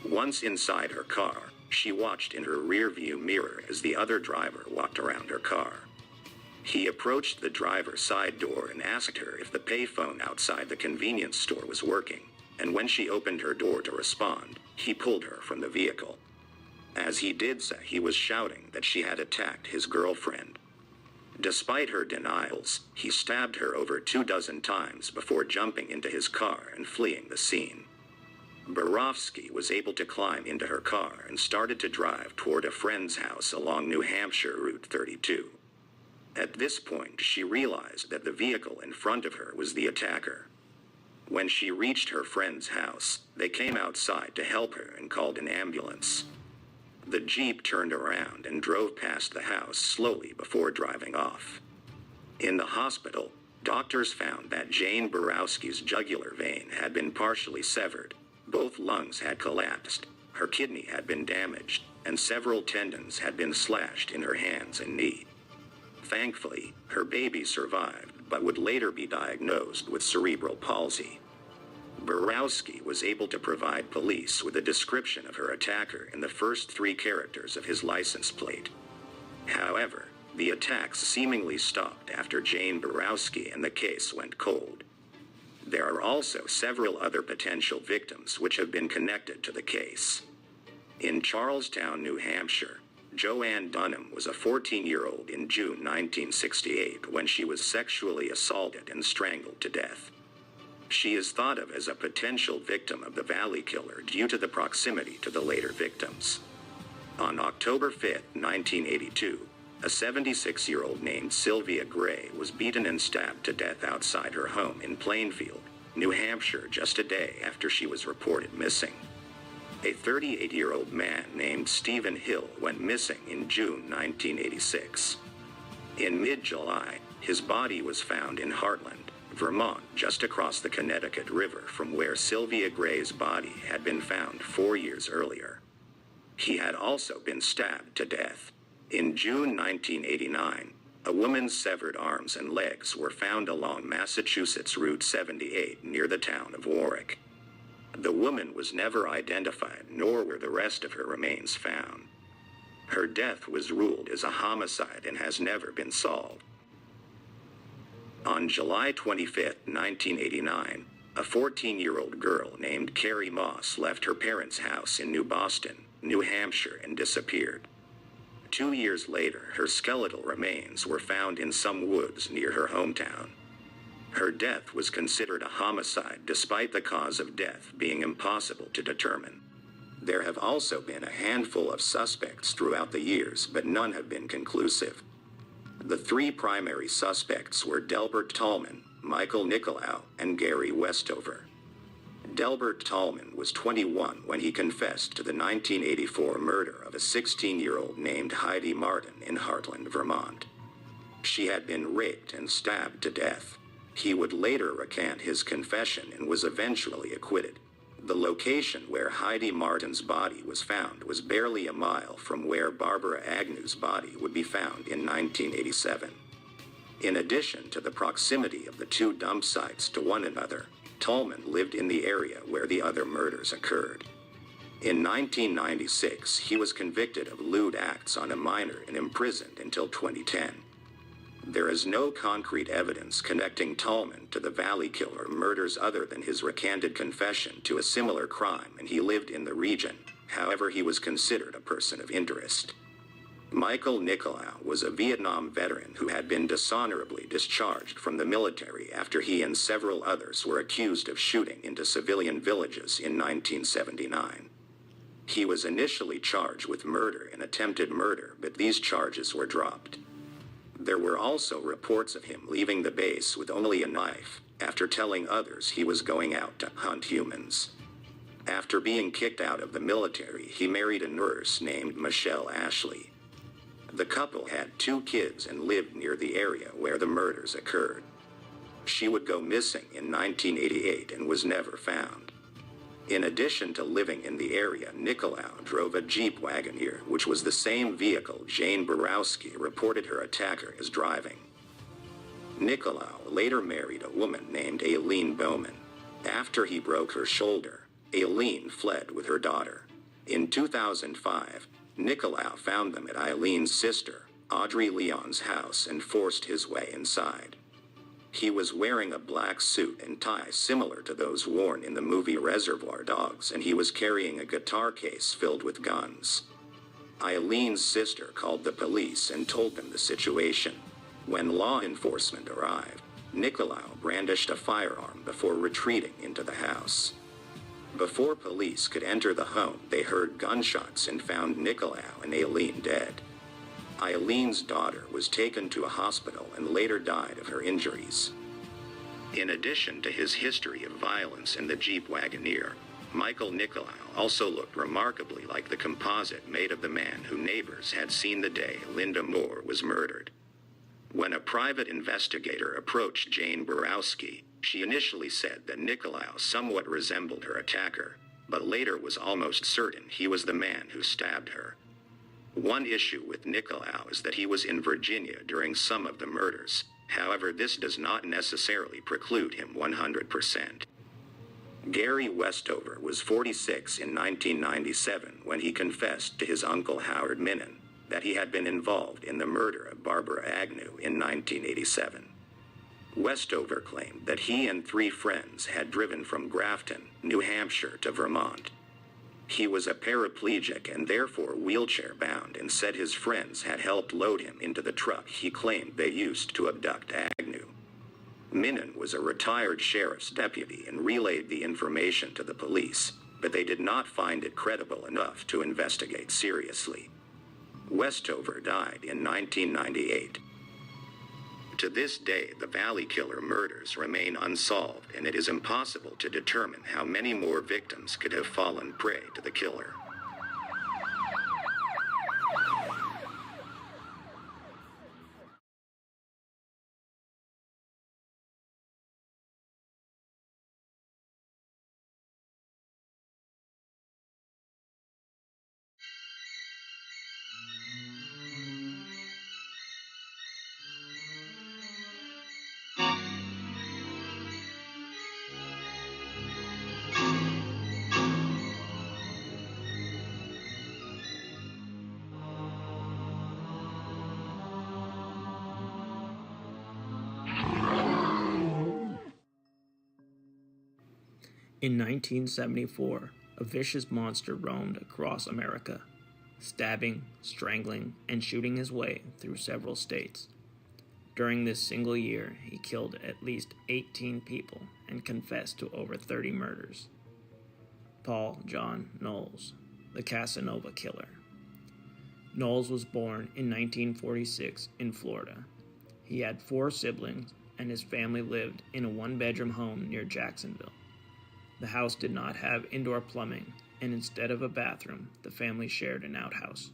Once inside her car, she watched in her rearview mirror as the other driver walked around her car. He approached the driver's side door and asked her if the payphone outside the convenience store was working, and when she opened her door to respond, he pulled her from the vehicle. As he did so, he was shouting that she had attacked his girlfriend. Despite her denials, he stabbed her over 24 times before jumping into his car and fleeing the scene. Borowski was able to climb into her car and started to drive toward a friend's house along New Hampshire Route 32. At this point, she realized that the vehicle in front of her was the attacker. When she reached her friend's house, they came outside to help her and called an ambulance. The Jeep turned around and drove past the house slowly before driving off. In the hospital, doctors found that Jane Borowski's jugular vein had been partially severed, both lungs had collapsed, her kidney had been damaged, and several tendons had been slashed in her hands and knee. Thankfully, her baby survived but would later be diagnosed with cerebral palsy. Borowski was able to provide police with a description of her attacker in the first 3 characters of his license plate. However, the attacks seemingly stopped after Jane Borowski and the case went cold. There are also several other potential victims which have been connected to the case. In Charlestown, New Hampshire, Joanne Dunham was a 14-year-old in June 1968 when she was sexually assaulted and strangled to death. She is thought of as a potential victim of the Valley Killer due to the proximity to the later victims. On October 5, 1982, a 76-year-old named Sylvia Gray was beaten and stabbed to death outside her home in Plainfield, New Hampshire, just a day after she was reported missing. A 38-year-old man named Stephen Hill went missing in June 1986. In mid-July, his body was found in Hartland, Vermont, just across the Connecticut River from where Sylvia Gray's body had been found 4 years earlier. He had also been stabbed to death. In June 1989, a woman's severed arms and legs were found along Massachusetts Route 78 near the town of Warwick. The woman was never identified, nor were the rest of her remains found. Her death was ruled as a homicide and has never been solved. On July 25, 1989, a 14-year-old girl named Carrie Moss left her parents' house in New Boston, New Hampshire, and disappeared. 2 years later, her skeletal remains were found in some woods near her hometown. Her death was considered a homicide despite the cause of death being impossible to determine. There have also been a handful of suspects throughout the years, but none have been conclusive. The 3 primary suspects were Delbert Tallman, Michael Nicolau, and Gary Westover. Delbert Tallman was 21 when he confessed to the 1984 murder of a 16-year-old named Heidi Martin in Hartland, Vermont. She had been raped and stabbed to death. He would later recant his confession and was eventually acquitted. The location where Heidi Martin's body was found was barely a mile from where Barbara Agnew's body would be found in 1987. In addition to the proximity of the 2 dump sites to one another, Tallman lived in the area where the other murders occurred. In 1996, he was convicted of lewd acts on a minor and imprisoned until 2010. There is no concrete evidence connecting Tallman to the Valley Killer murders other than his recanted confession to a similar crime, and he lived in the region. However, he was considered a person of interest. Michael Nicolau was a Vietnam veteran who had been dishonorably discharged from the military after he and several others were accused of shooting into civilian villages in 1979. He was initially charged with murder and attempted murder, but these charges were dropped. There were also reports of him leaving the base with only a knife, after telling others he was going out to hunt humans. After being kicked out of the military, he married a nurse named Michelle Ashley. The couple had 2 kids and lived near the area where the murders occurred. She would go missing in 1988 and was never found. In addition to living in the area, Nicolau drove a Jeep Wagoneer, which was the same vehicle Jane Borowski reported her attacker as driving. Nicolau later married a woman named Aileen Bowman. After he broke her shoulder, Aileen fled with her daughter. In 2005, Nicolau found them at Aileen's sister, Audrey Leon's house and forced his way inside. He was wearing a black suit and tie similar to those worn in the movie Reservoir Dogs, and he was carrying a guitar case filled with guns. Eileen's sister called the police and told them the situation. When law enforcement arrived, Nicolau brandished a firearm before retreating into the house. Before police could enter the home, they heard gunshots and found Nicolau and Eileen dead. Eileen's daughter was taken to a hospital and later died of her injuries. In addition to his history of violence in the Jeep Wagoneer, Michael Nicolau also looked remarkably like the composite made of the man who neighbors had seen the day Linda Moore was murdered. When a private investigator approached Jane Borowski, she initially said that Nicolau somewhat resembled her attacker, but later was almost certain he was the man who stabbed her. One issue with Nicolau is that he was in Virginia during some of the murders. However, this does not necessarily preclude him 100%. Gary Westover was 46 in 1997 when he confessed to his uncle Howard Minnan that he had been involved in the murder of Barbara Agnew in 1987. Westover claimed that he and 3 friends had driven from Grafton, New Hampshire to Vermont. He was a paraplegic and therefore wheelchair-bound, and said his friends had helped load him into the truck he claimed they used to abduct Agnew. Minnan was a retired sheriff's deputy and relayed the information to the police, but they did not find it credible enough to investigate seriously. Westover died in 1998. To this day, the Valley Killer murders remain unsolved, and it is impossible to determine how many more victims could have fallen prey to the killer. In 1974, a vicious monster roamed across America, stabbing, strangling, and shooting his way through several states. During this single year, he killed at least 18 people and confessed to over 30 murders. Paul John Knowles, the Casanova Killer. Knowles was born in 1946 in Florida. He had 4 siblings, and his family lived in a 1-bedroom home near Jacksonville. The house did not have indoor plumbing, and instead of a bathroom, the family shared an outhouse.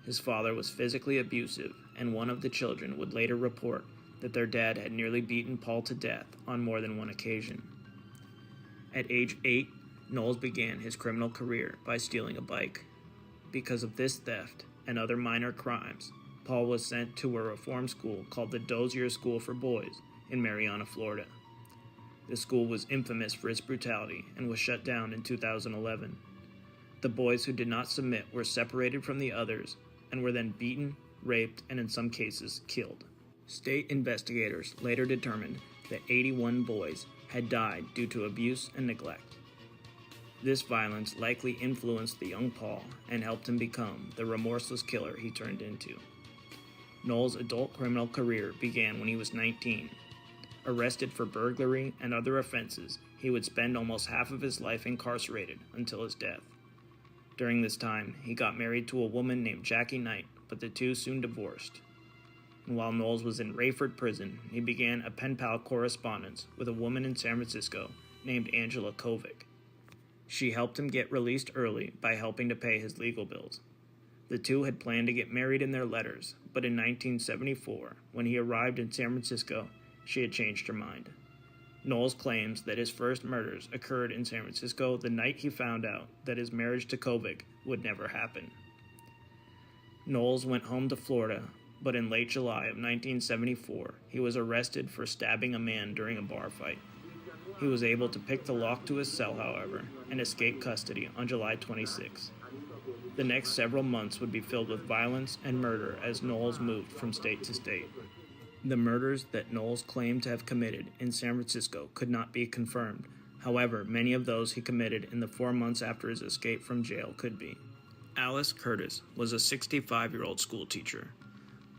His father was physically abusive, and one of the children would later report that their dad had nearly beaten Paul to death on more than one occasion. At age 8, Knowles began his criminal career by stealing a bike. Because of this theft and other minor crimes, Paul was sent to a reform school called the Dozier School for Boys in Marianna, Florida. The school was infamous for its brutality and was shut down in 2011. The boys who did not submit were separated from the others and were then beaten, raped, and in some cases killed. State investigators later determined that 81 boys had died due to abuse and neglect. This violence likely influenced the young Paul and helped him become the remorseless killer he turned into. Knowles' adult criminal career began when he was 19. Arrested for burglary and other offenses, he would spend almost half of his life incarcerated until his death. During this time, he got married to a woman named Jackie Knight, but the two soon divorced. And while Knowles was in Rayford prison, he began a pen pal correspondence with a woman in San Francisco named Angela Kovic. She helped him get released early by helping to pay his legal bills. The two had planned to get married in their letters, but in 1974, when he arrived in San Francisco, she had changed her mind. Knowles claims that his first murders occurred in San Francisco the night he found out that his marriage to Kovic would never happen. Knowles went home to Florida, but in late July of 1974, he was arrested for stabbing a man during a bar fight. He was able to pick the lock to his cell, however, and escape custody on July 26. The next several months would be filled with violence and murder as Knowles moved from state to state. The murders that Knowles claimed to have committed in San Francisco could not be confirmed. However, many of those he committed in the 4 months after his escape from jail could be. Alice Curtis was a 65-year-old schoolteacher.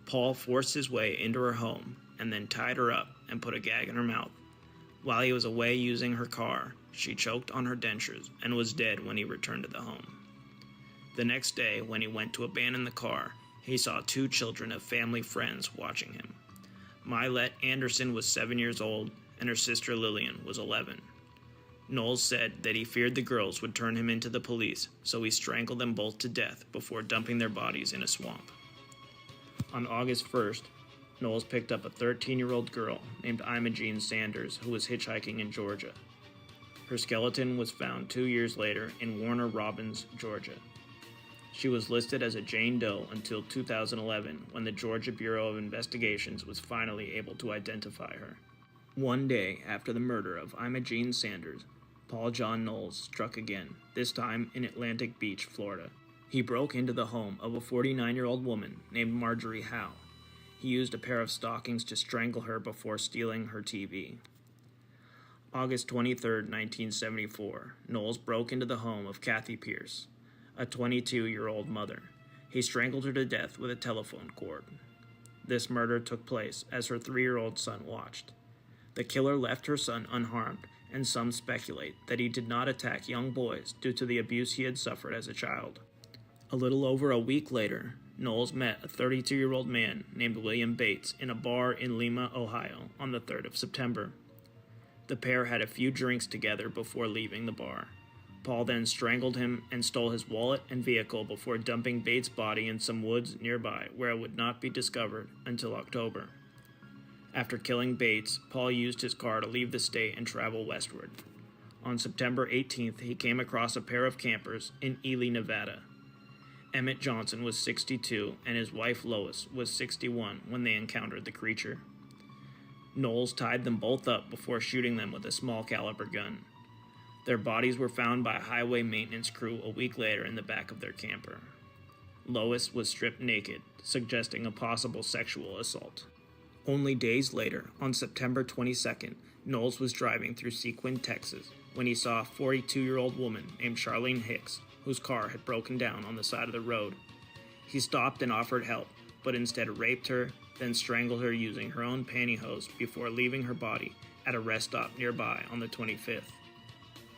Paul forced his way into her home and then tied her up and put a gag in her mouth. While he was away using her car, she choked on her dentures and was dead when he returned to the home. The next day, when he went to abandon the car, he saw 2 children of family friends watching him. Mylette Anderson was 7 years old, and her sister Lillian was 11. Knowles said that he feared the girls would turn him into the police, so he strangled them both to death before dumping their bodies in a swamp. On August 1st, Knowles picked up a 13-year-old girl named Imogene Sanders who was hitchhiking in Georgia. Her skeleton was found 2 years later in Warner Robins, Georgia. She was listed as a Jane Doe until 2011, when the Georgia Bureau of Investigations was finally able to identify her. One day after the murder of Imogene Sanders, Paul John Knowles struck again, this time in Atlantic Beach, Florida. He broke into the home of a 49-year-old woman named Marjorie Howe. He used a pair of stockings to strangle her before stealing her TV. August 23, 1974, Knowles broke into the home of Kathy Pierce, a 22-year-old mother. He strangled her to death with a telephone cord. This murder took place as her 3-year-old son watched. The killer left her son unharmed, and some speculate that he did not attack young boys due to the abuse he had suffered as a child. A little over a week later, Knowles met a 32-year-old man named William Bates in a bar in Lima, Ohio, on the 3rd of September. The pair had a few drinks together before leaving the bar. Paul then strangled him and stole his wallet and vehicle before dumping Bates' body in some woods nearby where it would not be discovered until October. After killing Bates, Paul used his car to leave the state and travel westward. On September 18th, he came across a pair of campers in Ely, Nevada. Emmett Johnson was 62 and his wife Lois was 61 when they encountered the creature. Knowles tied them both up before shooting them with a small caliber gun. Their bodies were found by a highway maintenance crew a week later in the back of their camper. Lois was stripped naked, suggesting a possible sexual assault. Only days later, on September 22nd, Knowles was driving through Sequin, Texas, when he saw a 42-year-old woman named Charlene Hicks, whose car had broken down on the side of the road. He stopped and offered help, but instead raped her, then strangled her using her own pantyhose before leaving her body at a rest stop nearby on the 25th.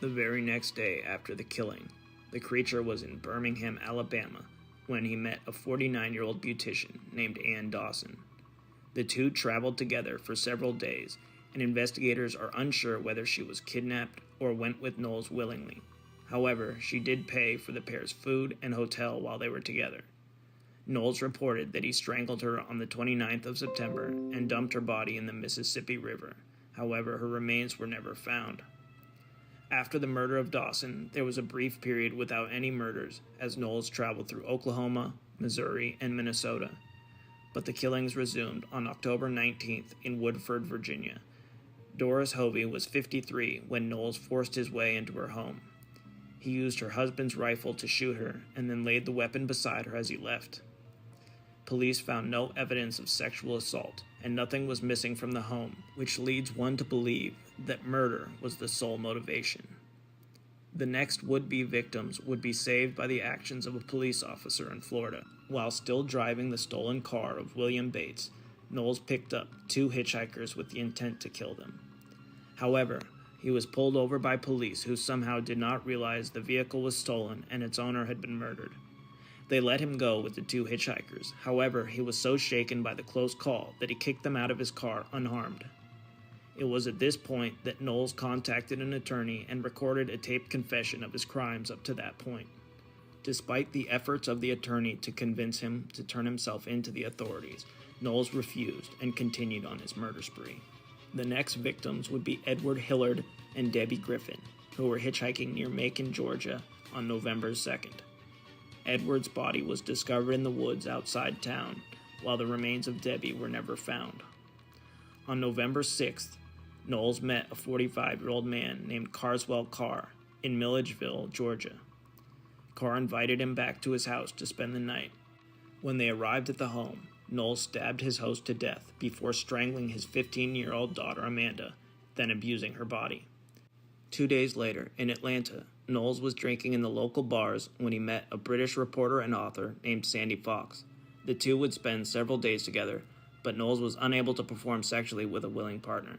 The very next day after the killing, the creature was in Birmingham, Alabama, when he met a 49-year-old beautician named Ann Dawson. The two traveled together for several days, and investigators are unsure whether she was kidnapped or went with Knowles willingly. However, she did pay for the pair's food and hotel while they were together. Knowles reported that he strangled her on the 29th of September and dumped her body in the Mississippi River. However, her remains were never found. After the murder of Dawson, there was a brief period without any murders as Knowles traveled through Oklahoma, Missouri, and Minnesota. But the killings resumed on October 19th in Woodford, Virginia. Doris Hovey was 53 when Knowles forced his way into her home. He used her husband's rifle to shoot her and then laid the weapon beside her as he left. Police found no evidence of sexual assault, and nothing was missing from the home, which leads one to believe that murder was the sole motivation. The next would-be victims would be saved by the actions of a police officer in Florida. While still driving the stolen car of William Bates, Knowles picked up two hitchhikers with the intent to kill them. However, he was pulled over by police who somehow did not realize the vehicle was stolen and its owner had been murdered. They let him go with the two hitchhikers. However, he was so shaken by the close call that he kicked them out of his car unharmed. It was at this point that Knowles contacted an attorney and recorded a taped confession of his crimes up to that point. Despite the efforts of the attorney to convince him to turn himself in to the authorities, Knowles refused and continued on his murder spree. The next victims would be Edward Hillard and Debbie Griffin, who were hitchhiking near Macon, Georgia on November 2nd. Edward's body was discovered in the woods outside town, while the remains of Debbie were never found. On November 6th, Knowles met a 45-year-old man named Carswell Carr in Milledgeville, Georgia. Carr invited him back to his house to spend the night. When they arrived at the home, Knowles stabbed his host to death before strangling his 15-year-old daughter Amanda, then abusing her body. 2 days later, in Atlanta, Knowles was drinking in the local bars when he met a British reporter and author named Sandy Fox. The two would spend several days together, but Knowles was unable to perform sexually with a willing partner.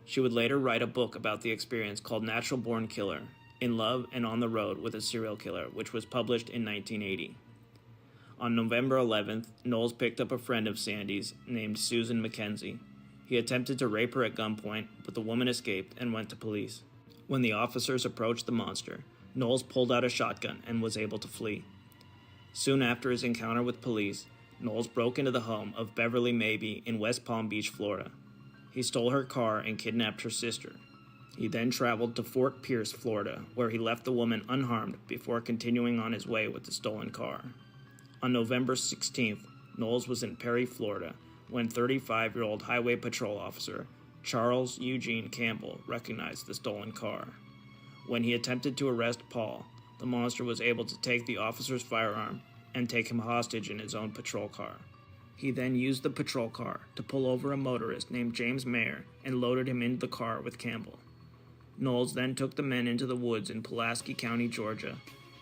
She would later write a book about the experience called Natural Born Killer, In Love and on the Road with a Serial Killer, which was published in 1980. On November 11th, Knowles picked up a friend of Sandy's named Susan Mackenzie. He attempted to rape her at gunpoint, but the woman escaped and went to police. When the officers approached the monster, Knowles pulled out a shotgun and was able to flee. Soon after his encounter with police, Knowles broke into the home of Beverly Maybe in West Palm Beach, Florida. He stole her car and kidnapped her sister. He then traveled to Fort Pierce, Florida, where he left the woman unharmed before continuing on his way with the stolen car. On November 16th, Knowles was in Perry, Florida, when 35-year-old Highway Patrol Officer Charles Eugene Campbell recognized the stolen car. When he attempted to arrest Paul, the monster was able to take the officer's firearm and take him hostage in his own patrol car. He then used the patrol car to pull over a motorist named James Mayer and loaded him into the car with Campbell. Knowles then took the men into the woods in Pulaski County, Georgia.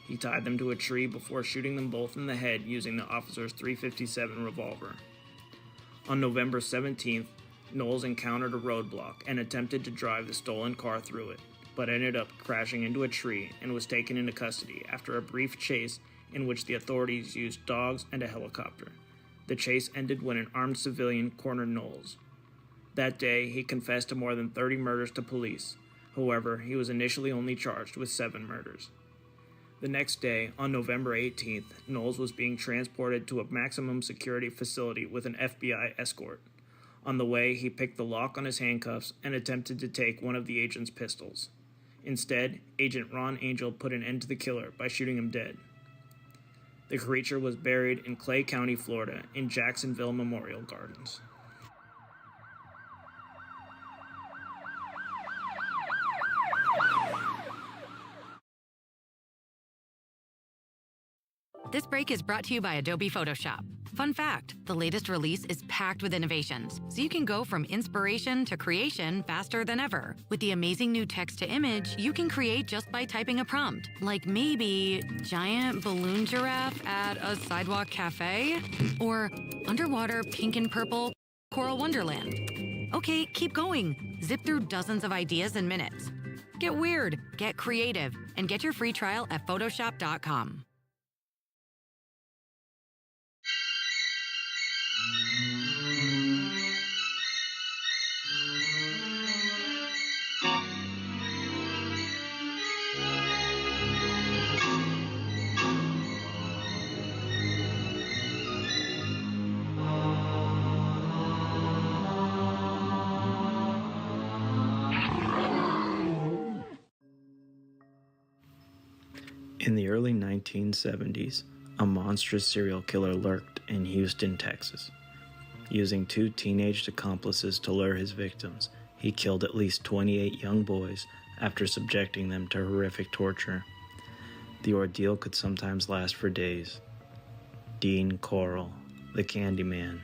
He tied them to a tree before shooting them both in the head using the officer's .357 revolver. On November 17th, Knowles encountered a roadblock and attempted to drive the stolen car through it, but ended up crashing into a tree and was taken into custody after a brief chase in which the authorities used dogs and a helicopter. The chase ended when an armed civilian cornered Knowles. That day, he confessed to more than 30 murders to police. However, he was initially only charged with 7 murders. The next day, on November 18th, Knowles was being transported to a maximum security facility with an FBI escort. On the way, he picked the lock on his handcuffs and attempted to take one of the agent's pistols. Instead, Agent Ron Angel put an end to the killer by shooting him dead. The creature was buried in Clay County, Florida, in Jacksonville Memorial Gardens. This break is brought to you by Adobe Photoshop. Fun fact, the latest release is packed with innovations, so you can go from inspiration to creation faster than ever. With the amazing new text-to-image, you can create just by typing a prompt, like maybe giant balloon giraffe at a sidewalk cafe, or underwater pink and purple coral wonderland. Okay, keep going. Zip through dozens of ideas in minutes. Get weird, get creative, and get your free trial at Photoshop.com. In the early 1970s, a monstrous serial killer lurked in Houston, Texas. Using 2 teenage accomplices to lure his victims, he killed at least 28 young boys after subjecting them to horrific torture. The ordeal could sometimes last for days. Dean Corll, the Candyman.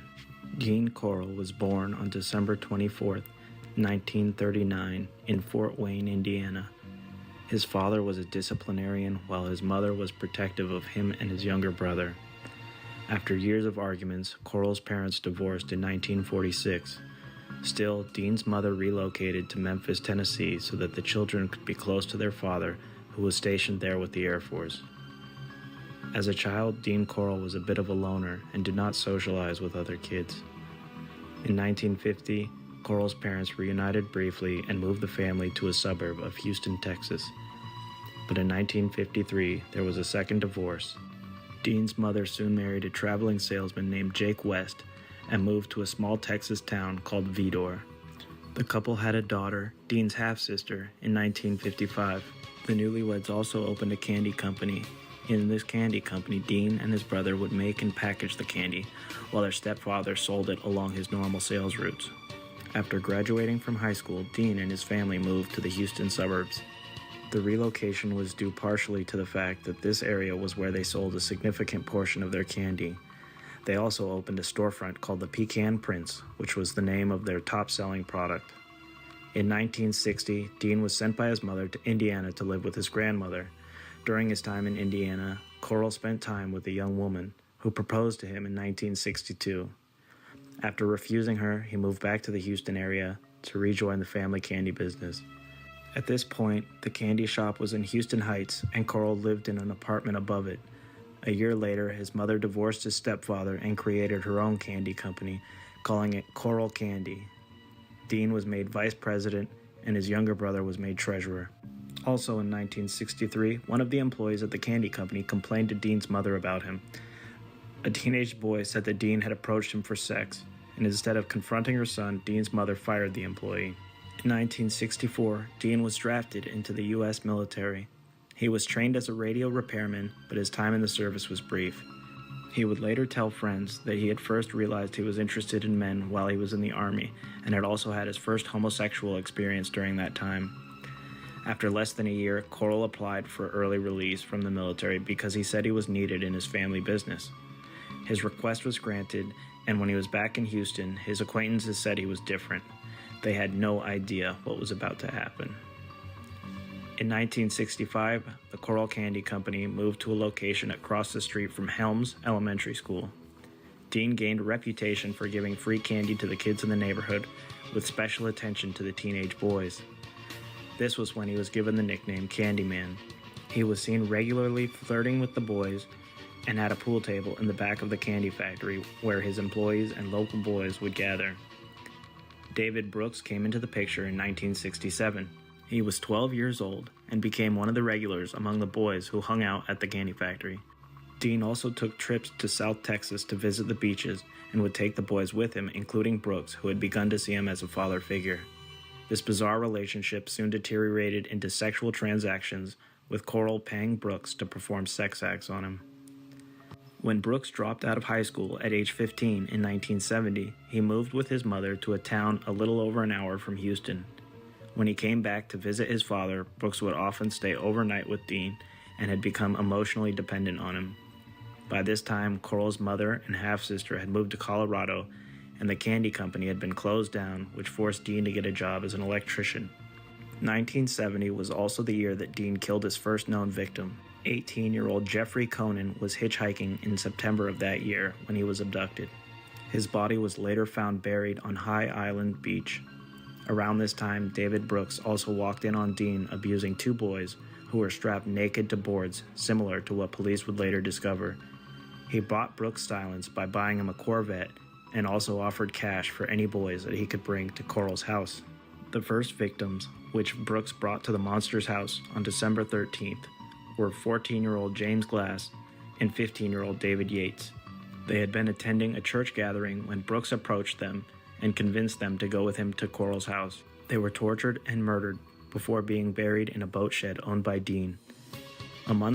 Dean Corll was born on December 24, 1939, in Fort Wayne, Indiana. His father was a disciplinarian while his mother was protective of him and his younger brother. After years of arguments, Corll's parents divorced in 1946. Still, Dean's mother relocated to Memphis, Tennessee so that the children could be close to their father, who was stationed there with the Air Force. As a child, Dean Corll was a bit of a loner and did not socialize with other kids. In 1950, Corll's parents reunited briefly and moved the family to a suburb of Houston, Texas. But in 1953, there was a second divorce. Dean's mother soon married a traveling salesman named Jake West and moved to a small Texas town called Vidor. The couple had a daughter, Dean's half-sister, in 1955. The newlyweds also opened a candy company. In this candy company, Dean and his brother would make and package the candy, while their stepfather sold it along his normal sales routes. After graduating from high school, Dean and his family moved to the Houston suburbs. The relocation was due partially to the fact that this area was where they sold a significant portion of their candy. They also opened a storefront called the Pecan Prince, which was the name of their top-selling product. In 1960, Dean was sent by his mother to Indiana to live with his grandmother. During his time in Indiana, Corll spent time with a young woman who proposed to him in 1962. After refusing her, he moved back to the Houston area to rejoin the family candy business. At this point, the candy shop was in Houston Heights, and Corll lived in an apartment above it. A year later, his mother divorced his stepfather and created her own candy company, calling it Corll Candy. Dean was made vice president, and his younger brother was made treasurer. Also in 1963, one of the employees at the candy company complained to Dean's mother about him. A teenage boy said that Dean had approached him for sex, and instead of confronting her son, Dean's mother fired the employee. In 1964, Dean was drafted into the U.S. military. He was trained as a radio repairman, but his time in the service was brief. He would later tell friends that he had first realized he was interested in men while he was in the Army, and had also had his first homosexual experience during that time. After less than a year, Corll applied for early release from the military because he said he was needed in his family business. His request was granted, and when he was back in Houston, his acquaintances said he was different. They had no idea what was about to happen. In 1965, the Corll Candy Company moved to a location across the street from Helms Elementary School. Dean gained a reputation for giving free candy to the kids in the neighborhood, with special attention to the teenage boys. This was when he was given the nickname Candyman. He was seen regularly flirting with the boys and had a pool table in the back of the candy factory where his employees and local boys would gather. David Brooks came into the picture in 1967. He was 12 years old and became one of the regulars among the boys who hung out at the candy factory. Dean also took trips to South Texas to visit the beaches and would take the boys with him, including Brooks, who had begun to see him as a father figure. This bizarre relationship soon deteriorated into sexual transactions, with Corll paying Brooks to perform sex acts on him. When Brooks dropped out of high school at age 15 in 1970, he moved with his mother to a town a little over an hour from Houston. When he came back to visit his father, Brooks would often stay overnight with Dean and had become emotionally dependent on him. By this time, Corll's mother and half-sister had moved to Colorado, and the candy company had been closed down, which forced Dean to get a job as an electrician. 1970 was also the year that Dean killed his first known victim. 18-year-old Jeffrey Conan was hitchhiking in September of that year when he was abducted. His body was later found buried on High Island Beach. Around this time, David Brooks also walked in on Dean abusing two boys who were strapped naked to boards, similar to what police would later discover. He bought Brooks' silence by buying him a Corvette and also offered cash for any boys that he could bring to Corll's house. The first victims, which Brooks brought to the monster's house on December 13th, were 14-year-old James Glass and 15-year-old David Yates. They had been attending a church gathering when Brooks approached them and convinced them to go with him to Corll's house. They were tortured and murdered before being buried in a boat shed owned by Dean. A month